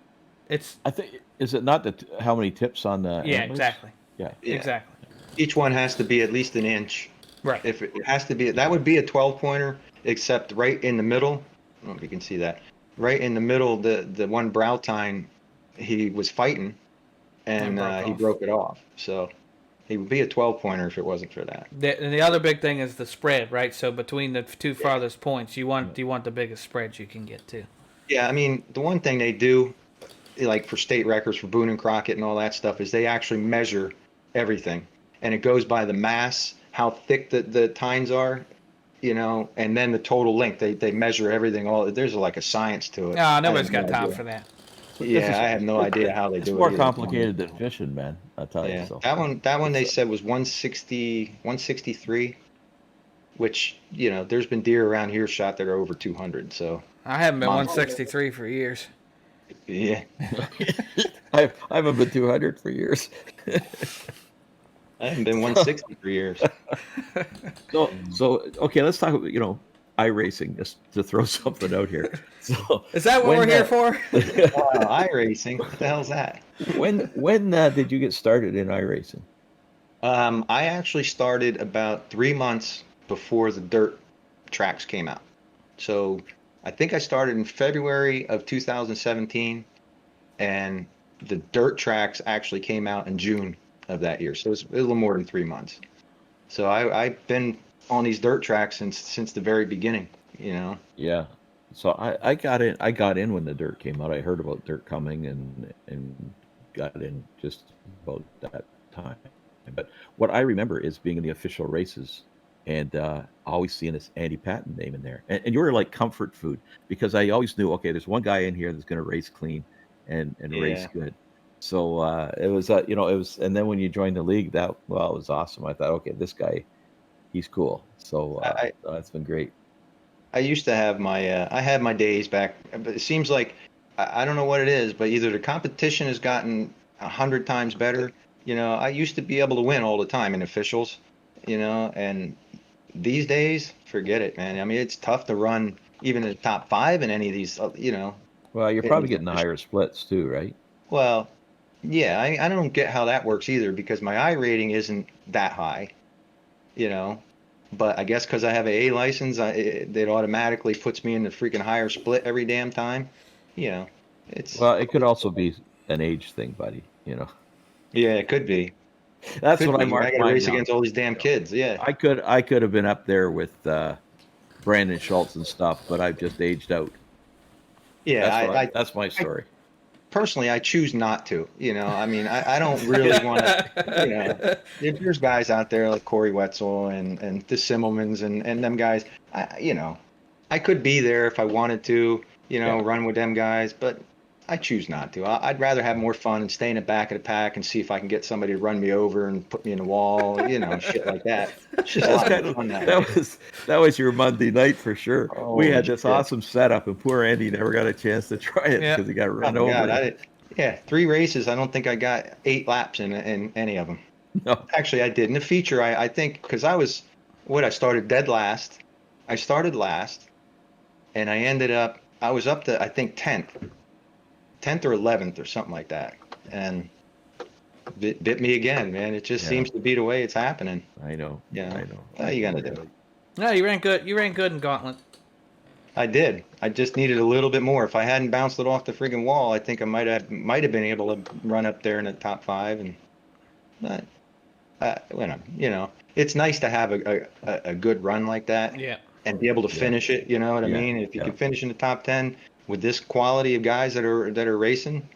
it's? I think, is it not how many tips on the Yeah, antlers? exactly. Yeah, exactly. Each one has to be at least an inch. Right. If it has to be, that would be a 12-pointer, except right in the middle. I don't know if you can see that. Right in the middle, the one brow tine, he was fighting. And he broke it off. So he would be a 12-pointer if it wasn't for that. And the other big thing is the spread, right? So between the two farthest points, you want the biggest spread you can get to. Yeah, the one thing they do, like for state records for Boone and Crockett and all that stuff, is they actually measure everything. And it goes by the mass, how thick the tines are. you know, and then the total length. They measure everything. There's like a science to it. No, nobody's got time for that. Yeah, I have no idea how they do it. It's more complicated than fishing, man. I'll tell you. So that one they said was 160, 163, which, you know, there's been deer around here shot that are over 200. So I haven't been 163 for years. Yeah. I haven't been 200 for years. I haven't been 160 for years. So okay, let's talk about, you know, iRacing, just to throw something out here. So is that what we're here for? Wow, iRacing, what the hell's that? When did you get started in iRacing? I actually started about 3 months before the dirt tracks came out. So I think I started in February of 2017, and the dirt tracks actually came out in June of that year. So it's a little more than 3 months. So I've been on these dirt tracks since the very beginning, you know. Yeah. So I got in when the dirt came out. I heard about dirt coming and got in just about that time. But what I remember is being in the official races and always seeing this Andy Patton name in there. And you were like comfort food, because I always knew, okay, there's one guy in here that's going to race clean and race good. So it was, you know, it was, and then when you joined the league, it was awesome. I thought, okay, this guy, he's cool. So that's been great. I used to have I had my days back, but it seems like, I don't know what it is, but either the competition has gotten 100 times better. You know, I used to be able to win all the time in officials, you know, and these days, forget it, man. I mean, it's tough to run even in the top 5 in any of these, you know. Well, you're probably getting the higher splits too, right? Well, yeah, I don't get how that works either, because my I rating isn't that high, you know. But I guess because I have an A license, it automatically puts me in the freaking higher split every damn time. You know, well, it could also be an age thing, buddy. You know. Yeah, it could be. That's what I marked. I got to race against all these damn kids. Yeah. I could have been up there with Brandon Schultz and stuff, but I've just aged out. Yeah, that's my story. Personally, I choose not to. You know, I mean, I don't really want to. You know, there's guys out there like Corey Wetzel and the Simmelmans and them guys. You know, I could be there if I wanted to. You know, run with them guys, but I choose not to. I'd rather have more fun and stay in the back of the pack and see if I can get somebody to run me over and put me in the wall. You know, shit like that. It's just a lot of fun that was your Monday night for sure. Oh, we had this awesome setup, and poor Andy never got a chance to try it because he got run over. God, 3 races. I don't think I got 8 laps in any of them. No, actually, I did. In the feature, I think, because I started dead last. I started last, and I was up to, I think, 10th or 11th or something like that, and bit me again, man. It just seems to be the way it's happening. I know. Yeah, I know. How you gonna do? No, you ran good. You ran good in Gauntlet. I did. I just needed a little bit more. If I hadn't bounced it off the friggin' wall, I think I might have been able to run up there in the top 5. But you know, it's nice to have a good run like that. Yeah. And be able to finish it. You know what I mean? If you can finish in the top 10 with this quality of guys that are racing,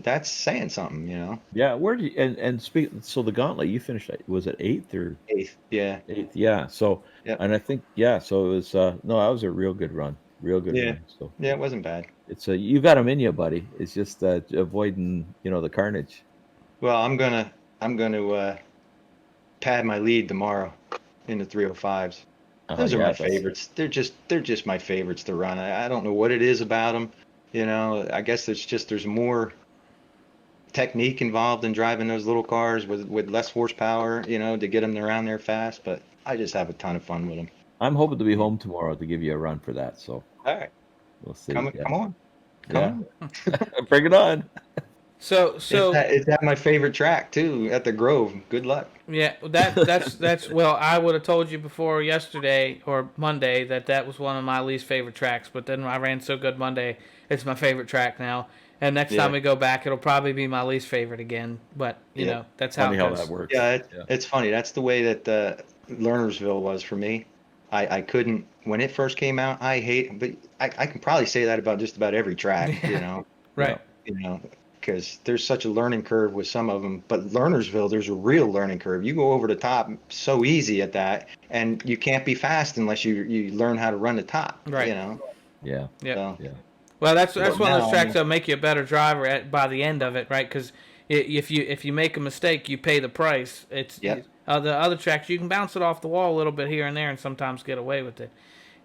that's saying something, you know. Yeah, where do you and speak? So the Gauntlet, you finished, was it 8th or 8th? Yeah, 8th. Yeah. So and I think so it was that was a real good run, run. So it wasn't bad. It's you got them in you, buddy. It's just avoiding the carnage. Well, I'm gonna pad my lead tomorrow in the 305s. Those are my favorites. They're just my favorites to run. I don't know what it is about them. You know, I guess there's more technique involved in driving those little cars with less horsepower, you know, to get them around there fast. But I just have a ton of fun with them. I'm hoping to be home tomorrow to give you a run for that. So all right, we'll see. Come on. Bring it on. So is that my favorite track too at the Grove? Good luck. Yeah, that's well, I would have told you before yesterday or Monday that was one of my least favorite tracks, but then I ran so good Monday, it's my favorite track now. And next time we go back, it'll probably be my least favorite again. But you know, that's how that works. Yeah, it's funny. That's the way that Lernersville was for me. I couldn't, when it first came out. But I can probably say that about just about every track. You know, right? You know. because there's such a learning curve with some of them. But Lernersville, there's a real learning curve. You go over the top so easy at that, and you can't be fast unless you learn how to run the top. Right. You know. Yeah. Yep. So, Yeah. Well, that's one of those tracks I mean, that'll make you a better driver by the end of it, right? Because if you make a mistake, you pay the price. The other tracks you can bounce it off the wall a little bit here and there, and sometimes get away with it.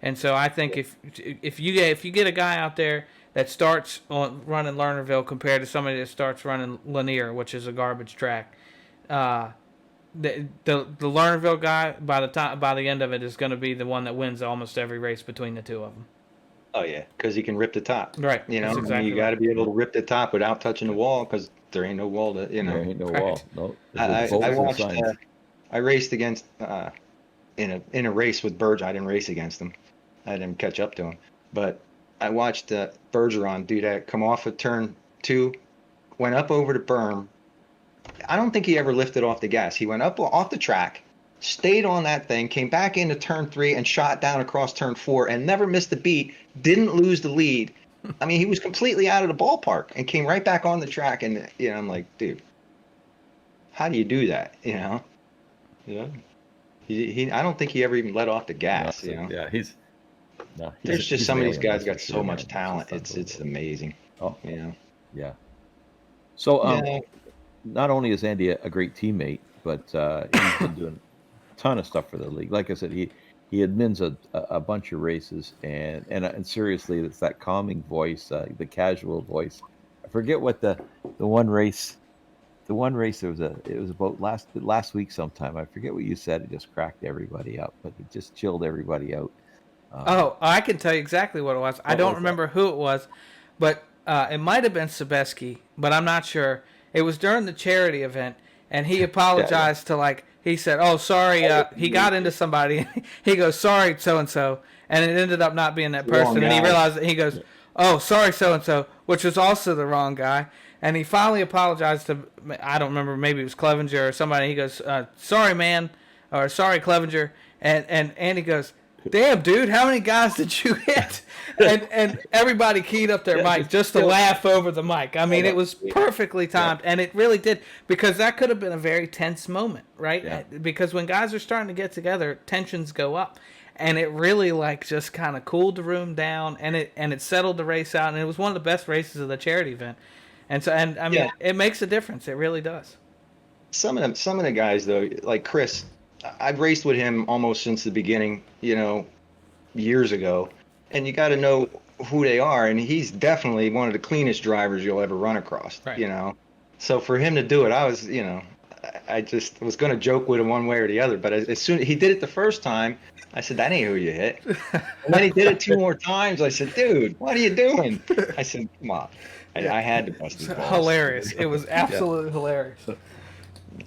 And so I think if you get a guy out there that starts running Lernerville compared to somebody that starts running Lanier, which is a garbage track, the Lernerville guy by the end of it is going to be the one that wins almost every race between the two of them. Oh yeah, because he can rip the top. Right. You know, exactly you got to be able to rip the top without touching the wall, because there ain't no wall to, you know. There ain't no Right. wall. No. I watched. I raced against in a race with Berger. I didn't race against him. I didn't catch up to him, but I watched Bergeron do that. Come off of turn 2, went up over the berm. I don't think he ever lifted off the gas. He went up off the track, stayed on that thing, came back into turn 3 and shot down across turn 4 and never missed a beat. Didn't lose the lead. I mean, he was completely out of the ballpark and came right back on the track. And you know, I'm like, dude, how do you do that? You know, he I don't think he ever even let off the gas. No, you know, yeah, there's just some of these guys got so much man. talent. It's amazing. Oh, You know. yeah. So, Yeah. not only is Andy a great teammate, but he's been doing a ton of stuff for the league. Like I said, he admins a bunch of races, and seriously, it's that calming voice, the casual voice. I forget what the one race. The one race it was about last week sometime. I forget what you said. It just cracked everybody up, but it just chilled everybody out. I can tell you exactly what it was. I don't remember who it was, but it might have been Sebeski, but I'm not sure. It was during the charity event, and he apologized to he said, "Oh, sorry." He got into somebody. He goes, "Sorry, so and so," and it ended up not being that person. And he realized that he goes, "Oh, sorry, so and so," which was also the wrong guy. And he finally apologized to, I don't remember, maybe it was Clevenger or somebody. He goes, "Sorry, man," or "Sorry, Clevenger," and Andy goes, "Damn, dude, how many guys did you hit?" And everybody keyed up their mic just to laugh over the mic. I mean, it was perfectly timed, and it really did, because that could have been a very tense moment, right? Yeah. Because when guys are starting to get together, tensions go up, and it really just kind of cooled the room down, and it settled the race out, and it was one of the best races of the charity event. And so, I mean, it makes a difference. It really does. Some of the guys though, like Chris, I've raced with him almost since the beginning, you know, years ago, and you got to know who they are, and he's definitely one of the cleanest drivers you'll ever run across. Right. You know, so for him to do it, I just was going to joke with him one way or the other, but as soon as he did it the first time, I said, "That ain't who you hit." And then he did it 2 more times. I said, "Dude, what are you doing?" I said, "Come on." I had to bust his balls. Hilarious. It was absolutely hilarious.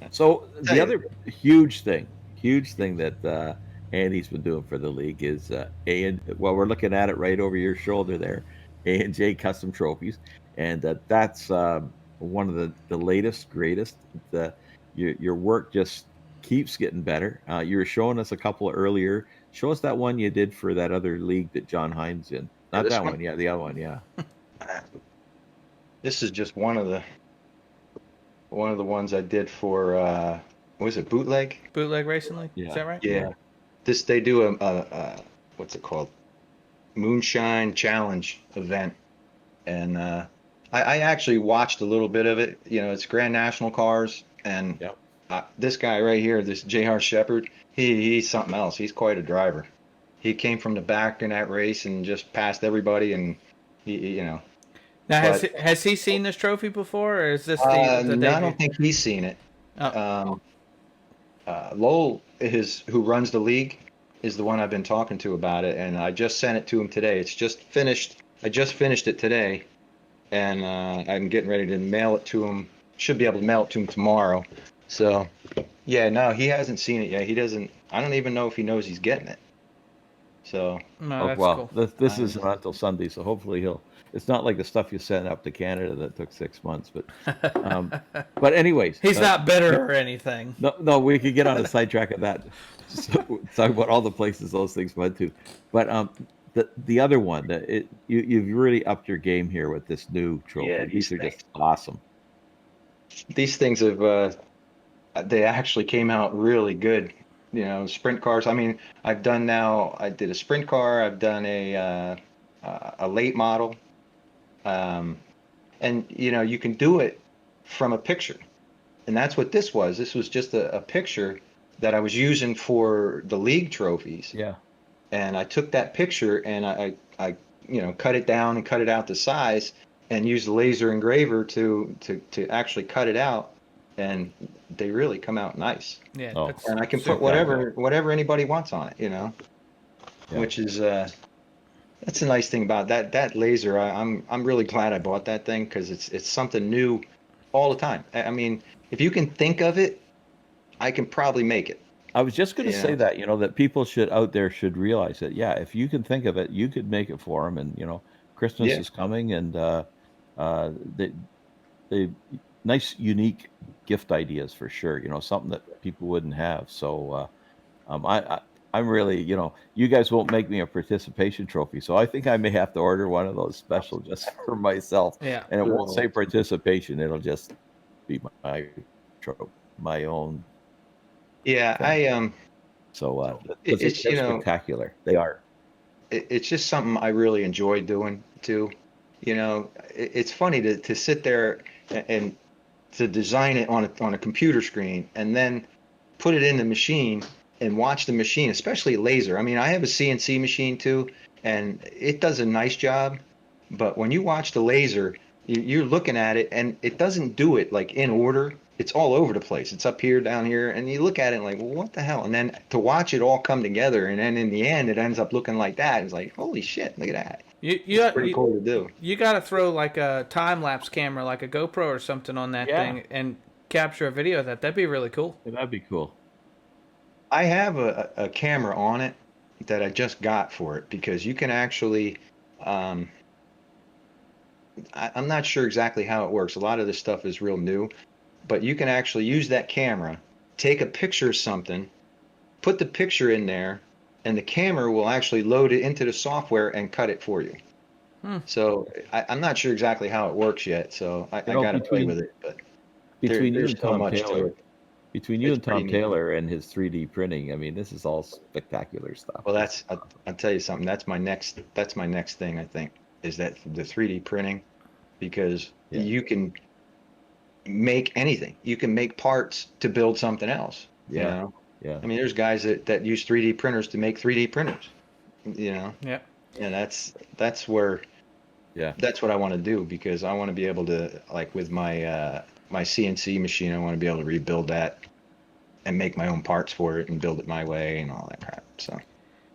So the other huge thing that Andy's been doing for the league is we're looking at it right over your shoulder there, A&J Custom Trophies, and that's one of the latest, greatest. Your work just keeps getting better. You were showing us a couple earlier. Show us that one you did for that other league that John Hines in. Not that one, yeah, the other one, yeah. This is just one of the ones I did for what was it, Bootleg Racing League? Yeah. Is that right? Yeah. They do a what's it called, Moonshine Challenge event, and I actually watched a little bit of it. You know, it's Grand National cars, and this guy right here, this J.R. Shepard, he's something else. He's quite a driver. He came from the back in that race and just passed everybody, and he you know. Now, has he seen this trophy before, or is this the No, I don't think he's seen it. Lowell, who runs the league, is the one I've been talking to about it, and I just sent it to him today. It's just finished. I just finished it today, and I'm getting ready to mail it to him. Should be able to mail it to him tomorrow. So, yeah, no, he hasn't seen it yet. He doesn't. I don't even know if he knows he's getting it. So. No, that's cool. This isn't until Sunday, so hopefully he'll. It's not like the stuff you sent up to Canada that took 6 months, but anyways, he's not bitter or anything. No, we could get on a sidetrack of that. Talk about all the places those things went to, but the other one, you've really upped your game here with this new trophy. Yeah, These are just awesome. These things have they actually came out really good. You know, sprint cars. I mean, I did a sprint car. I've done a late model, and you know, you can do it from a picture, and that's what this was. This was just a picture that I was using for the league trophies. Yeah. And I took that picture and I you know, cut it down and cut it out to size and used the laser engraver to actually cut it out, and they really come out nice. Yeah. Oh. And I can put whatever anybody wants on it, you know. Yeah. Which is that's a nice thing about that laser. I'm really glad I bought that thing, because it's something new all the time. I mean, if you can think of it, I can probably make it. I was just going to say that, you know, that people out there should realize that, yeah, if you can think of it, you could make it for them. And, you know, Christmas is coming, and the nice, unique gift ideas for sure, you know, something that people wouldn't have. So I'm really, you know, you guys won't make me a participation trophy. So I think I may have to order one of those special just for myself. Yeah. And it won't say participation. It'll just be my own. Yeah, thing. So it's you know, spectacular. They are. It's just something I really enjoy doing too. You know, it's funny to sit there and to design it on a computer screen and then put it in the machine and watch the machine, especially laser. I mean, I have a CNC machine too, and it does a nice job. But when you watch the laser, you're looking at it, and it doesn't do it like in order. It's all over the place. It's up here, down here, and you look at it like, well, what the hell? And then to watch it all come together, and then in the end, it ends up looking like that. It's like, holy shit, look at that. It's pretty cool to do. You got to throw like a time-lapse camera, like a GoPro or something on that thing, and capture a video of that. That'd be really cool. Yeah, that'd be cool. I have a camera on it that I just got for it, because you can actually, I'm not sure exactly how it works. A lot of this stuff is real new. But you can actually use that camera, take a picture of something, put the picture in there, and the camera will actually load it into the software and cut it for you. So I'm not sure exactly how it works yet, so I got to play with it. But between you and Tom Taylor, Taylor and his 3D printing, I mean, this is all spectacular stuff. Well, I'll tell you something. That's my next thing, I think, is that the 3D printing, because you can make anything. You can make parts to build something else. Yeah. You know? Yeah. I mean, there's guys that use 3D printers to make 3D printers. You know. Yeah. And that's where. Yeah. That's what I want to do, because I want to be able to, like with my my CNC machine, I want to be able to rebuild that and make my own parts for it and build it my way and all that crap. So.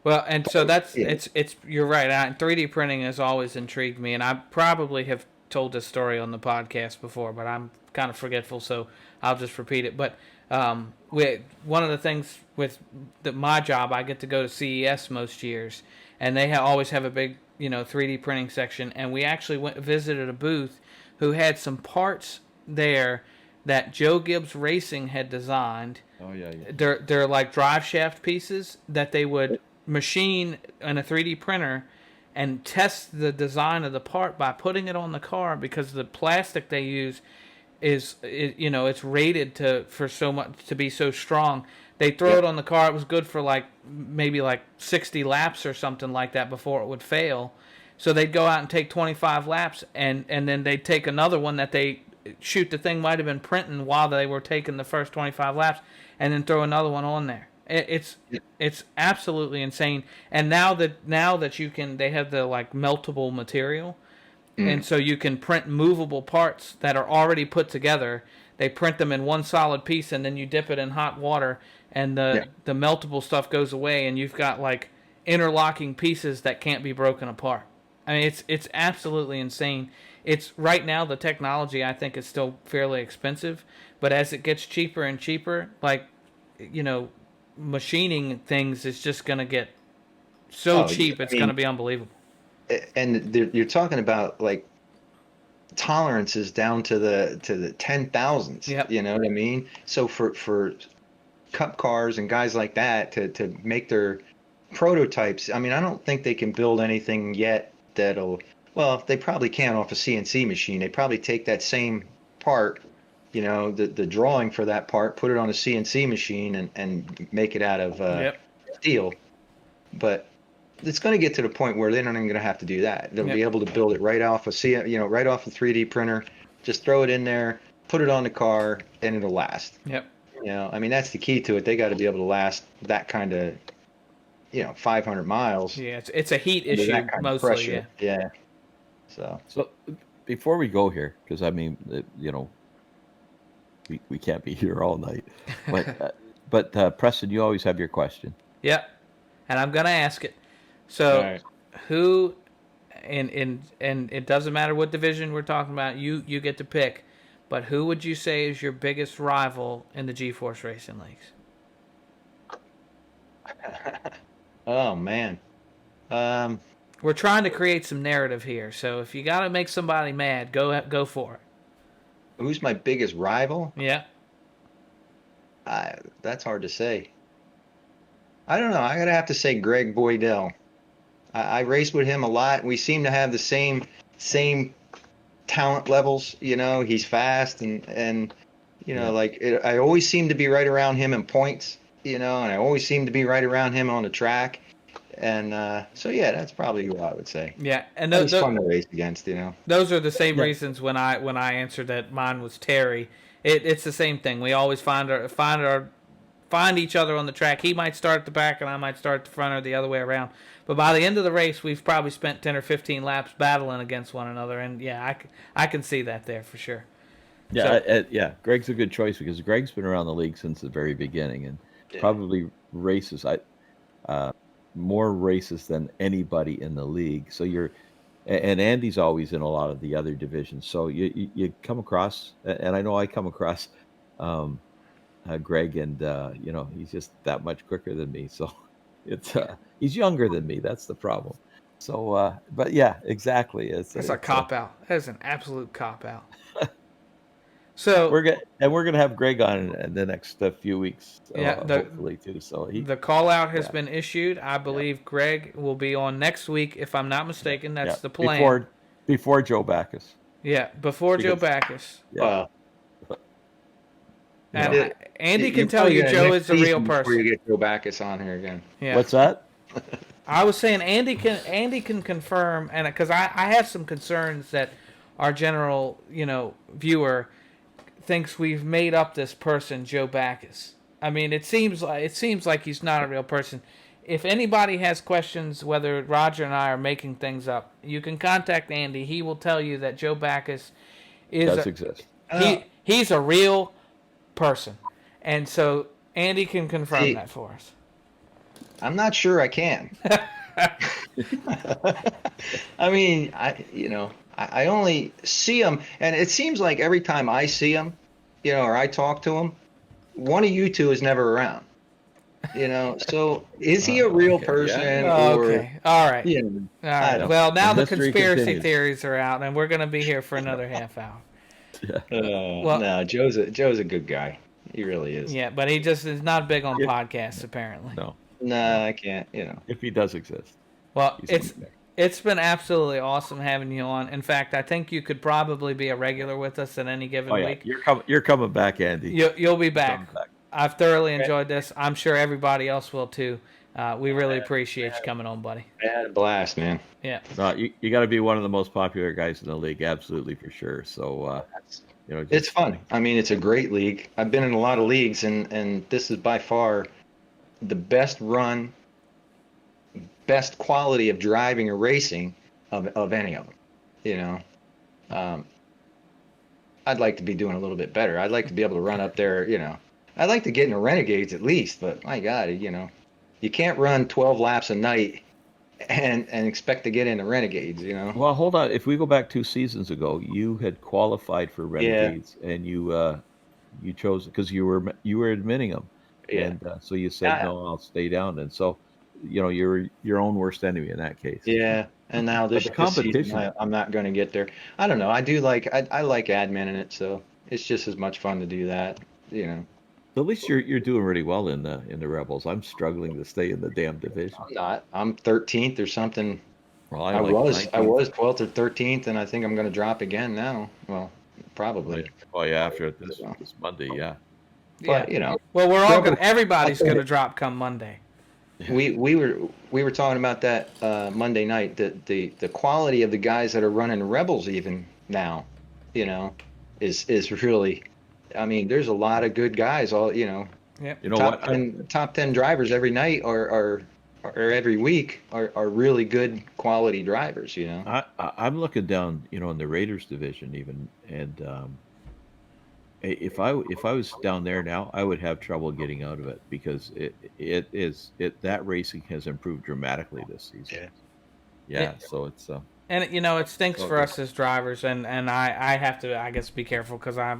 Well, and so it's you're right. 3D printing has always intrigued me, and I probably have told this story on the podcast before, but I'm kind of forgetful, so I'll just repeat it. But one of the things with my job, I get to go to CES most years, and they always have a big 3D printing section, and we actually visited a booth who had some parts there that Joe Gibbs Racing had designed. Oh yeah. They're like drive shaft pieces that they would machine in a 3D printer and test the design of the part by putting it on the car, because the plastic they use it's rated for so much to be so strong. They throw it on the car. It was good for maybe 60 laps or something like that before it would fail. So they'd go out and take 25 laps, and then they'd take another one that they shoot. The thing might have been printing while they were taking the first 25 laps, and then throw another one on there. It's absolutely insane. And now that you can, they have the meltable material, and so you can print movable parts that are already put together. They print them in one solid piece, and then you dip it in hot water, and the meltable stuff goes away, and you've got interlocking pieces that can't be broken apart. I mean, it's absolutely insane. It's right now, the technology, I think, is still fairly expensive, but as it gets cheaper and cheaper, machining things is just going to get so cheap, it's going to be unbelievable. And you're talking about tolerances down to the 10,000s. Yep. You know what I mean? So for cup cars and guys like that to make their prototypes. I mean, I don't think they can build anything yet that'll. Well, they probably can off a CNC machine. They probably take that same part, the drawing for that part, put it on a CNC machine and make it out of steel. But it's going to get to the point where they're not even going to have to do that. They'll be able to build it right off right off a 3D printer. Just throw it in there, put it on the car, and it'll last. Yep. I mean, that's the key to it. They got to be able to last that kind of, 500 miles. Yeah, it's a heat issue mostly. Pressure. Yeah. So before we go here, because I mean, we can't be here all night, but Preston, you always have your question. Yep, and I'm gonna ask it. So, right. Who, and it doesn't matter what division we're talking about. You get to pick, but who would you say is your biggest rival in the G-Force Racing Leagues? Oh man. We're trying to create some narrative here, so if you got to make somebody mad, go for it. Who's my biggest rival? Yeah. That's hard to say. I don't know. I gotta have to say Greg Boydell. I raced with him a lot. We seem to have the same talent levels. He's fast and I always seem to be right around him in points. And I always seem to be right around him on the track. And so that's probably who I would say. Yeah, and it's fun to race against. Those are the same reasons when I answered that mine was Terry. It's the same thing. We always find each other on the track. He might start at the back, and I might start at the front, or the other way around. But by the end of the race, we've probably spent 10 or 15 laps battling against one another, and I can see that there for sure. Yeah, Greg's a good choice because Greg's been around the league since the very beginning, and probably races more races than anybody in the league. So and Andy's always in a lot of the other divisions. So you come across, and I know I come across Greg, and he's just that much quicker than me. So it's he's younger than me. That's the problem. So, but yeah, exactly. It's a cop out. That is an absolute cop out. So we're gonna have Greg on in the next few weeks. Hopefully too. So the call out has been issued. I believe Greg will be on next week, if I'm not mistaken. That's the plan. Before Joe Backus. Yeah, before Joe Backus. Yeah. And Andy can tell you Joe is a real person. Before you get Joe Backus on here again. Yeah. What's that? I was saying Andy can confirm, and because I have some concerns that our general viewer thinks we've made up this person, Joe Backus. I mean, it seems like he's not a real person. If anybody has questions whether Roger and I are making things up, you can contact Andy. He will tell you that Joe Backus does exist. He's a real person, and so Andy can confirm that for us. I'm not sure I can. I mean, I only see him, and it seems like every time I see him, or I talk to him, one of you two is never around. So is he a real person? Yeah. Or, okay. All right. All right. Well, now the conspiracy theories are out, and we're going to be here for another half hour. No, Joe's a good guy. He really is. Yeah, but he just is not big on podcasts, apparently. No, I can't. If he does exist. Well, it's been absolutely awesome having you on. In fact, I think you could probably be a regular with us at any given week. You're coming back, Andy. You'll be back. I've thoroughly enjoyed this. I'm sure everybody else will too. We really appreciate you coming on, buddy. I had a blast, man. Yeah. No, you got to be one of the most popular guys in the league, absolutely for sure. So, it's fun. I mean, it's a great league. I've been in a lot of leagues, and this is by far the best run, best quality of driving or racing of any of them. I'd like to be doing a little bit better. I'd like to be able to run up there. I'd like to get in the Renegades at least, but my God, you can't run 12 laps a night and expect to get into Renegades, Well, hold on. If we go back 2 seasons ago, you had qualified for Renegades, and you chose because you were admitting them, and so you said no, I'll stay down, and so you're your own worst enemy in that case. Yeah, and now this competition, season, I'm not going to get there. I don't know. I do like I like admin in it, so it's just as much fun to do that, At least you're doing really well in the Rebels. I'm struggling to stay in the damn division. I'm not. I'm 13th or something. Well, I like was 19th. 12th or 13th, and I think I'm going to drop again now. Well, probably. Oh yeah, after So, this Monday, yeah. but Well, we're all Rebels, everybody's gonna drop come Monday. we were talking about that Monday night. The quality of the guys that are running Rebels even now, is really. I mean, there's a lot of good guys. All Yep. You know top 10 drivers every night or every week are really good quality drivers. I'm looking down, in the Raiders division even, and if I was down there now, I would have trouble getting out of it because that racing has improved dramatically this season. Yeah, so it's And it stinks for Okay. us as drivers, and I have to, I guess, be careful because I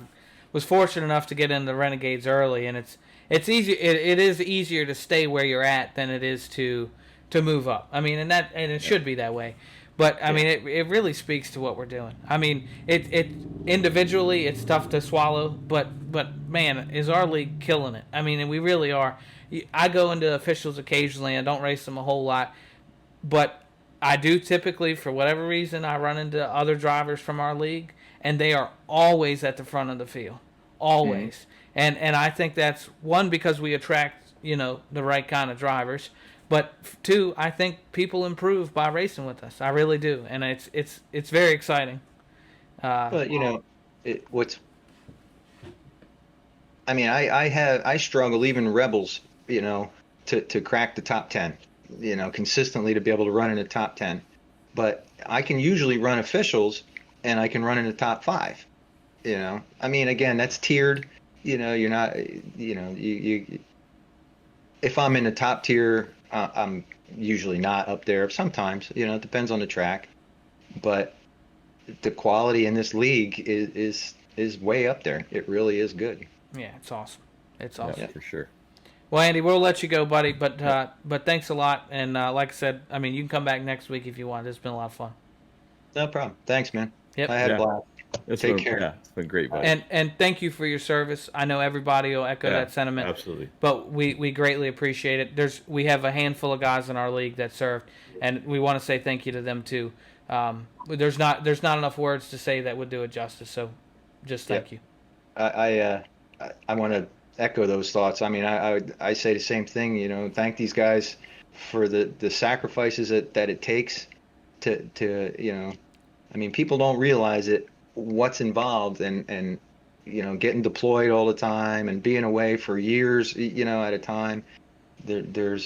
was fortunate enough to get into Renegades early, and it's easy. It is easier to stay where you're at than it is to move up. I mean, and it should be that way. But I mean, it really speaks to what we're doing. I mean, it individually it's tough to swallow, but man, is our league killing it? I mean, and we really are. I go into officials occasionally. I don't race them a whole lot, but I do typically, for whatever reason, I run into other drivers from our league, and they are always at the front of the field, always. And I think that's one because we attract the right kind of drivers. But two, I think people improve by racing with us. I really do, and it's very exciting. But I mean, I struggle even Rebels, to crack the top 10, consistently to be able to run in the top 10. But I can usually run officials, and I can run in the top 5. I mean, again, that's tiered. You're not, if I'm in the top tier. I'm usually not up there. Sometimes, it depends on the track, but the quality in this league is way up there. It really is good. Yeah, it's awesome. It's awesome. Yeah, for sure. Well, Andy, we'll let you go, buddy. But thanks a lot. And like I said, I mean, you can come back next week if you want. It's been a lot of fun. No problem. Thanks, man. Yep. I had a blast. Take care. Yeah, it's been great, buddy. And thank you for your service. I know everybody will echo that sentiment. Absolutely. But we greatly appreciate it. We have a handful of guys in our league that served, and we want to say thank you to them too. There's not enough words to say that would do it justice. So, just thank you. I want to echo those thoughts. I mean, I say the same thing. Thank these guys for the sacrifices that it takes to. I mean, people don't realize what's involved and getting deployed all the time and being away for years at a time. There's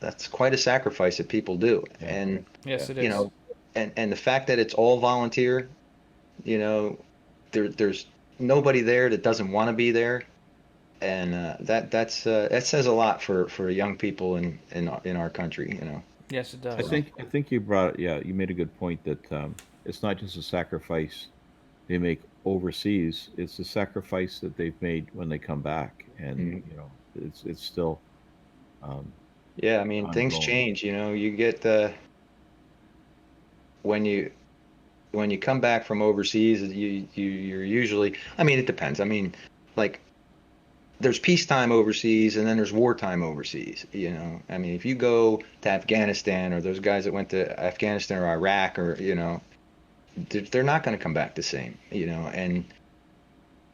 that's quite a sacrifice that people do. And yes, it is. And the fact that it's all volunteer, there's nobody there that doesn't want to be there, and that says a lot for young people in our country. Yes, it does. I think you brought you made a good point that it's not just a sacrifice they make overseas; it's the sacrifice that they've made when they come back, and it's still. Yeah, I mean, things change. You get when you come back from overseas, you're usually. I mean, it depends. I mean, like there's peacetime overseas, and then there's wartime overseas. I mean, if you go to Afghanistan, or those guys that went to Afghanistan or Iraq, or they're not going to come back the same. And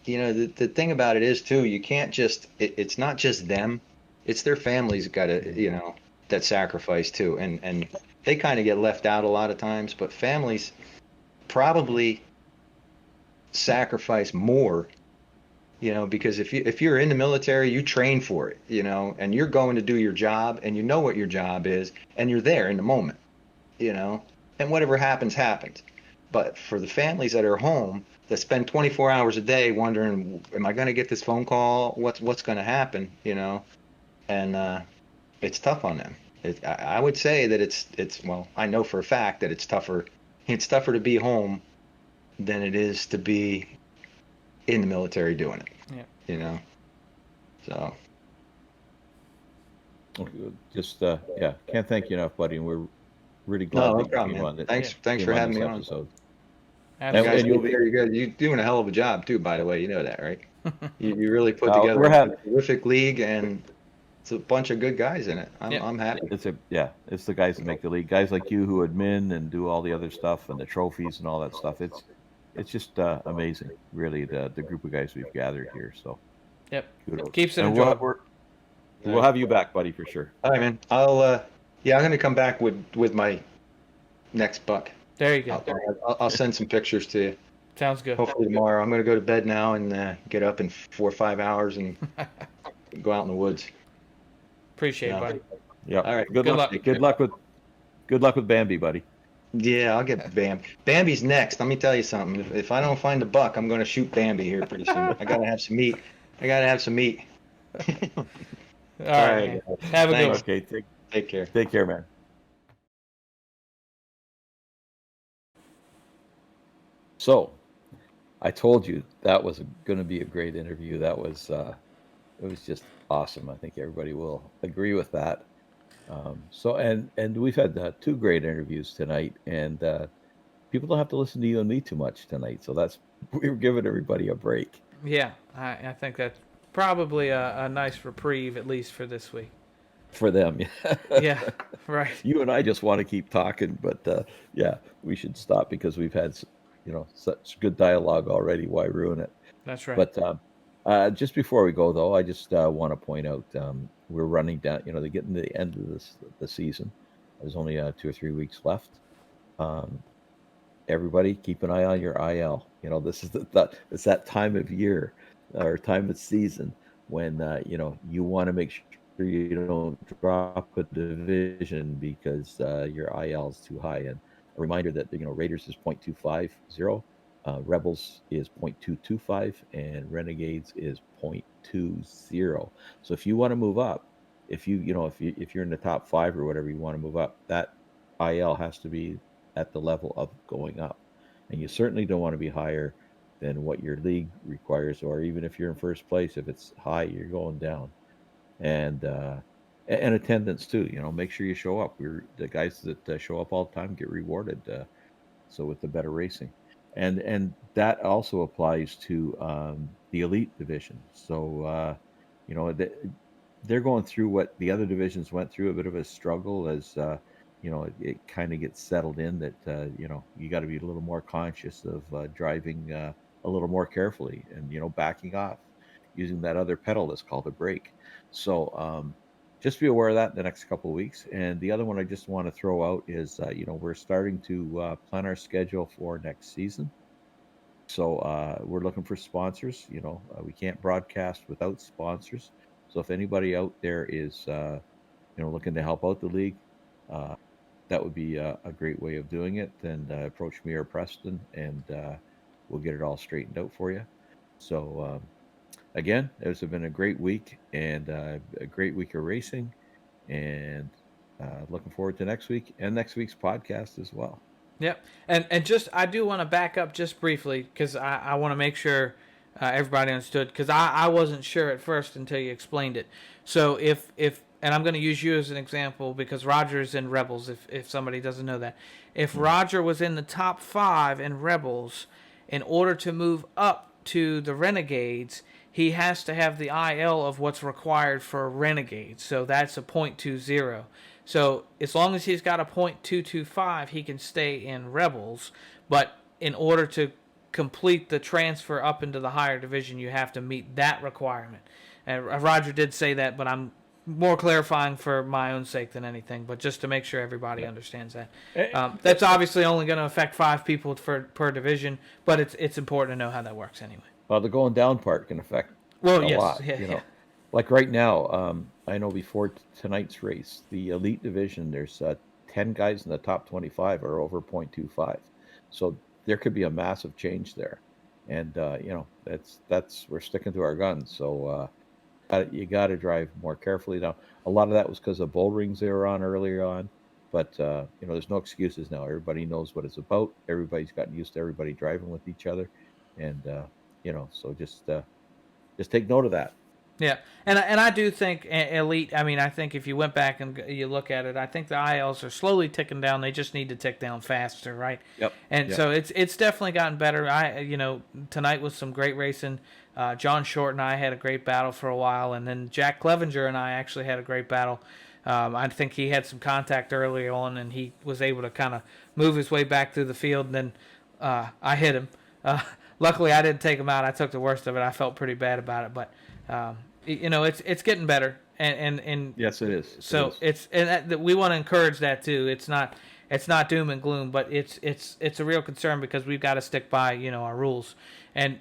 the thing about it is too, you can't just. It's not just them. It's their families got to, that sacrifice too. And they kind of get left out a lot of times, but families probably sacrifice more, because if you're in the military, you train for it, and you're going to do your job, and you know what your job is, and you're there in the moment, and whatever happens, happens. But for the families that are home that spend 24 hours a day wondering, am I going to get this phone call? What's going to happen, And it's tough on them. I would say that it's well, I know for a fact that it's tougher. It's tougher to be home than it is to be in the military doing it. Yeah. So. Just can't thank you enough, buddy. And we're really glad that you came on. Thanks for having me on. Episode. And you're doing a hell of a job too, by the way. You know that, right? You really put together a terrific league, and it's a bunch of good guys in it. I'm happy. It's the guys that make the league. Guys like you who admin and do all the other stuff and the trophies and all that stuff. It's just amazing, really, the group of guys we've gathered here. So, kudos. Keeps it enjoyable. We'll have you back, buddy, for sure. All right, man. I'm going to come back with my next buck. There you go. I'll send some pictures to you. Sounds good. Hopefully tomorrow. I'm going to go to bed now and get up in 4 or 5 hours and go out in the woods. Appreciate it, buddy. Yeah. All right. Good luck. Good luck with Bambi, buddy. Yeah, I'll get Bambi. Bambi's next. Let me tell you something. If I don't find a buck, I'm going to shoot Bambi here pretty soon. I got to have some meat. All right. Have a good one. Okay. Take care. Take care, man. So, I told you that was going to be a great interview. That was it was just awesome. I think everybody will agree with that. And we've had 2 great interviews tonight, and people don't have to listen to you and me too much tonight. So we were giving everybody a break. Yeah, I think that's probably a nice reprieve, at least for this week. For them, yeah. Yeah, right. You and I just want to keep talking, but we should stop because we've had such good dialogue already. Why ruin it? That's right. But just before we go, though, I just want to point out we're running down. They're getting to the end of the season. There's only 2 or 3 weeks left. Everybody, keep an eye on your IL. This is it's that time of year or time of season when you want to make sure you don't drop a division because your IL is too high. And a reminder that Raiders is 0.250, Rebels is 0.225, and Renegades is 0.20. So if you want to move up, if you're in the top 5 or whatever, you want to move up, that IL has to be at the level of going up, and you certainly don't want to be higher than what your league requires, or even if you're in first place, if it's high, you're going down. And attendance too. Make sure you show up. The guys that show up all the time get rewarded. So with the better racing, and that also applies to the elite division. So they're going through what the other divisions went through, a bit of a struggle as it kind of gets settled in that you got to be a little more conscious of driving a little more carefully and backing off, using that other pedal that's called a brake. So just be aware of that in the next couple of weeks. And the other one I just want to throw out is, we're starting to plan our schedule for next season. So we're looking for sponsors. We can't broadcast without sponsors. So if anybody out there is, looking to help out the league, that would be a great way of doing it. Then approach me or Preston, and we'll get it all straightened out for you. So again, it's been a great week and a great week of racing, and looking forward to next week and next week's podcast as well. Yep. And just, I do want to back up just briefly because I want to make sure everybody understood, because I wasn't sure at first until you explained it. So if and I'm going to use you as an example because Roger's in Rebels, if somebody doesn't know that. If Roger was in the top 5 in Rebels, in order to move up to the Renegades, he has to have the IL of what's required for a Renegade. So that's a 0.20. So as long as he's got a 0.225, he can stay in Rebels. But in order to complete the transfer up into the higher division, you have to meet that requirement. And Roger did say that, but I'm more clarifying for my own sake than anything, but just to make sure everybody understands that. That's obviously only going to affect 5 people per division, but it's important to know how that works anyway. Well, the going down part can affect a lot. Yeah. Like right now, I know before tonight's race, the elite division, there's 10 guys in the top 25 are over 0.25. So there could be a massive change there. And, that's we're sticking to our guns. So you got to drive more carefully. Now, a lot of that was because of bull rings they were on earlier on. But, there's no excuses now. Everybody knows what it's about. Everybody's gotten used to everybody driving with each other. And, so just take note of that. Yeah, and I do think Elite. I mean, I think if you went back and you look at it, I think the ILs are slowly ticking down. They just need to tick down faster, right? Yep. And yep. so it's definitely gotten better. Tonight was some great racing. John Short and I had a great battle for a while, and then Jack Clevenger and I actually had a great battle. I think he had some contact early on, and he was able to kind of move his way back through the field, and then I hit him. Luckily, I didn't take him out. I took the worst of it. I felt pretty bad about it, but it's getting better, and yes, it is. So we want to encourage that too. It's not doom and gloom, but it's a real concern because we've got to stick by our rules, and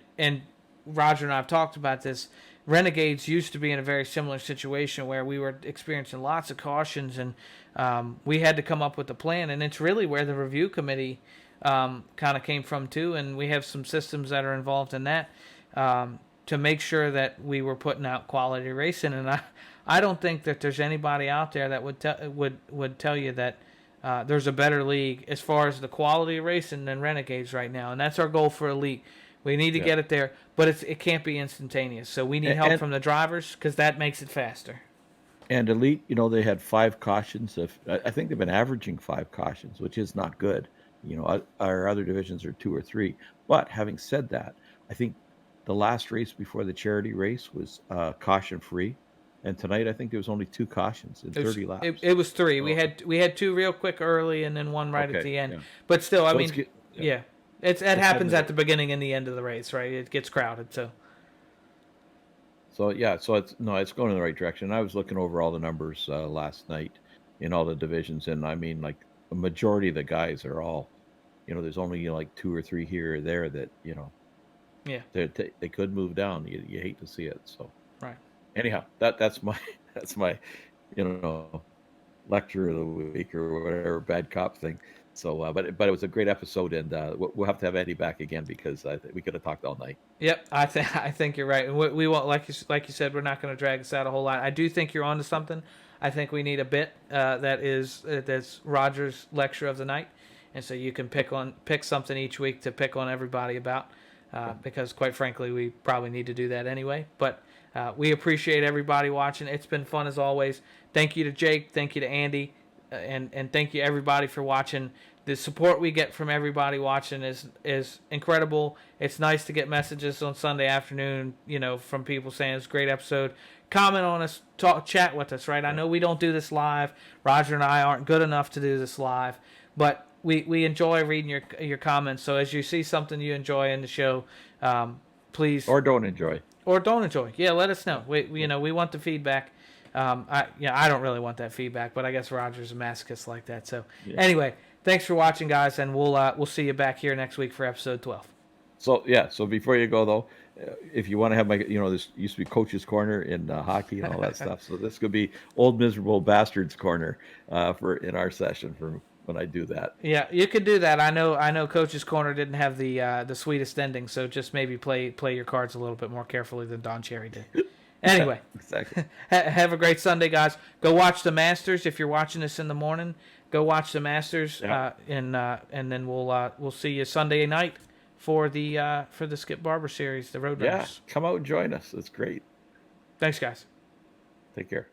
Roger and I have talked about this. Renegades used to be in a very similar situation where we were experiencing lots of cautions, and we had to come up with a plan. And it's really where the review committee kind of came from too, and we have some systems that are involved in that to make sure that we were putting out quality racing. And I don't think that there's anybody out there that would tell you that there's a better league as far as the quality of racing than Renegades right now, and that's our goal for Elite. We need to get it there, but it can't be instantaneous. So we need help from the drivers because that makes it faster. And Elite, they had 5 cautions. I think they've been averaging 5 cautions, which is not good. Our other divisions are 2 or 3. But having said that, I think the last race before the charity race was caution free, and tonight I think there was only 2 cautions in 30 laps. It was 3. Oh. We had 2 real quick early, and then 1 right at the end. Yeah. But still, I mean, it happens at the beginning and the end of the race, right? It gets crowded, so. So it's going in the right direction. I was looking over all the numbers last night in all the divisions, and I mean, like a majority of the guys are all, there's only like 2 or 3 here or there that they could move down. You hate to see it. So right. Anyhow, that's my lecture of the week or whatever bad cop thing. So, but it was a great episode, and we'll have to have Andy back again because we could have talked all night. Yep, I think you're right. We won't, like you said, we're not going to drag this out a whole lot. I do think you're onto something. I think we need a bit that's Roger's lecture of the night, and so you can pick something each week to pick on everybody about, because quite frankly, we probably need to do that anyway. But we appreciate everybody watching. It's been fun as always. Thank you to Jake. Thank you to Andy. And thank you everybody for watching. The support we get from everybody watching is incredible. It's nice to get messages on Sunday afternoon, from people saying it's a great episode. Comment on us, chat with us, right? I know we don't do this live. Roger and I aren't good enough to do this live, but we enjoy reading your comments. So as you see something you enjoy in the show, please or don't enjoy. Yeah, let us know. We want the feedback. I don't really want that feedback, but I guess Roger's a masochist like that. So Anyway, thanks for watching, guys, and we'll see you back here next week for episode 12. So before you go though, if you want to have my, this used to be Coach's Corner in hockey and all that stuff. So this could be Old Miserable Bastards Corner in our session for when I do that. Yeah, you could do that. I know Coach's Corner didn't have the sweetest ending, so just maybe play your cards a little bit more carefully than Don Cherry did. Anyway, exactly. Have a great Sunday, guys. Go watch the Masters. If you're watching this in the morning, go watch the Masters, and then we'll see you Sunday night for the Skip Barber series, the Road Runners. Yeah, come out and join us. It's great. Thanks, guys. Take care.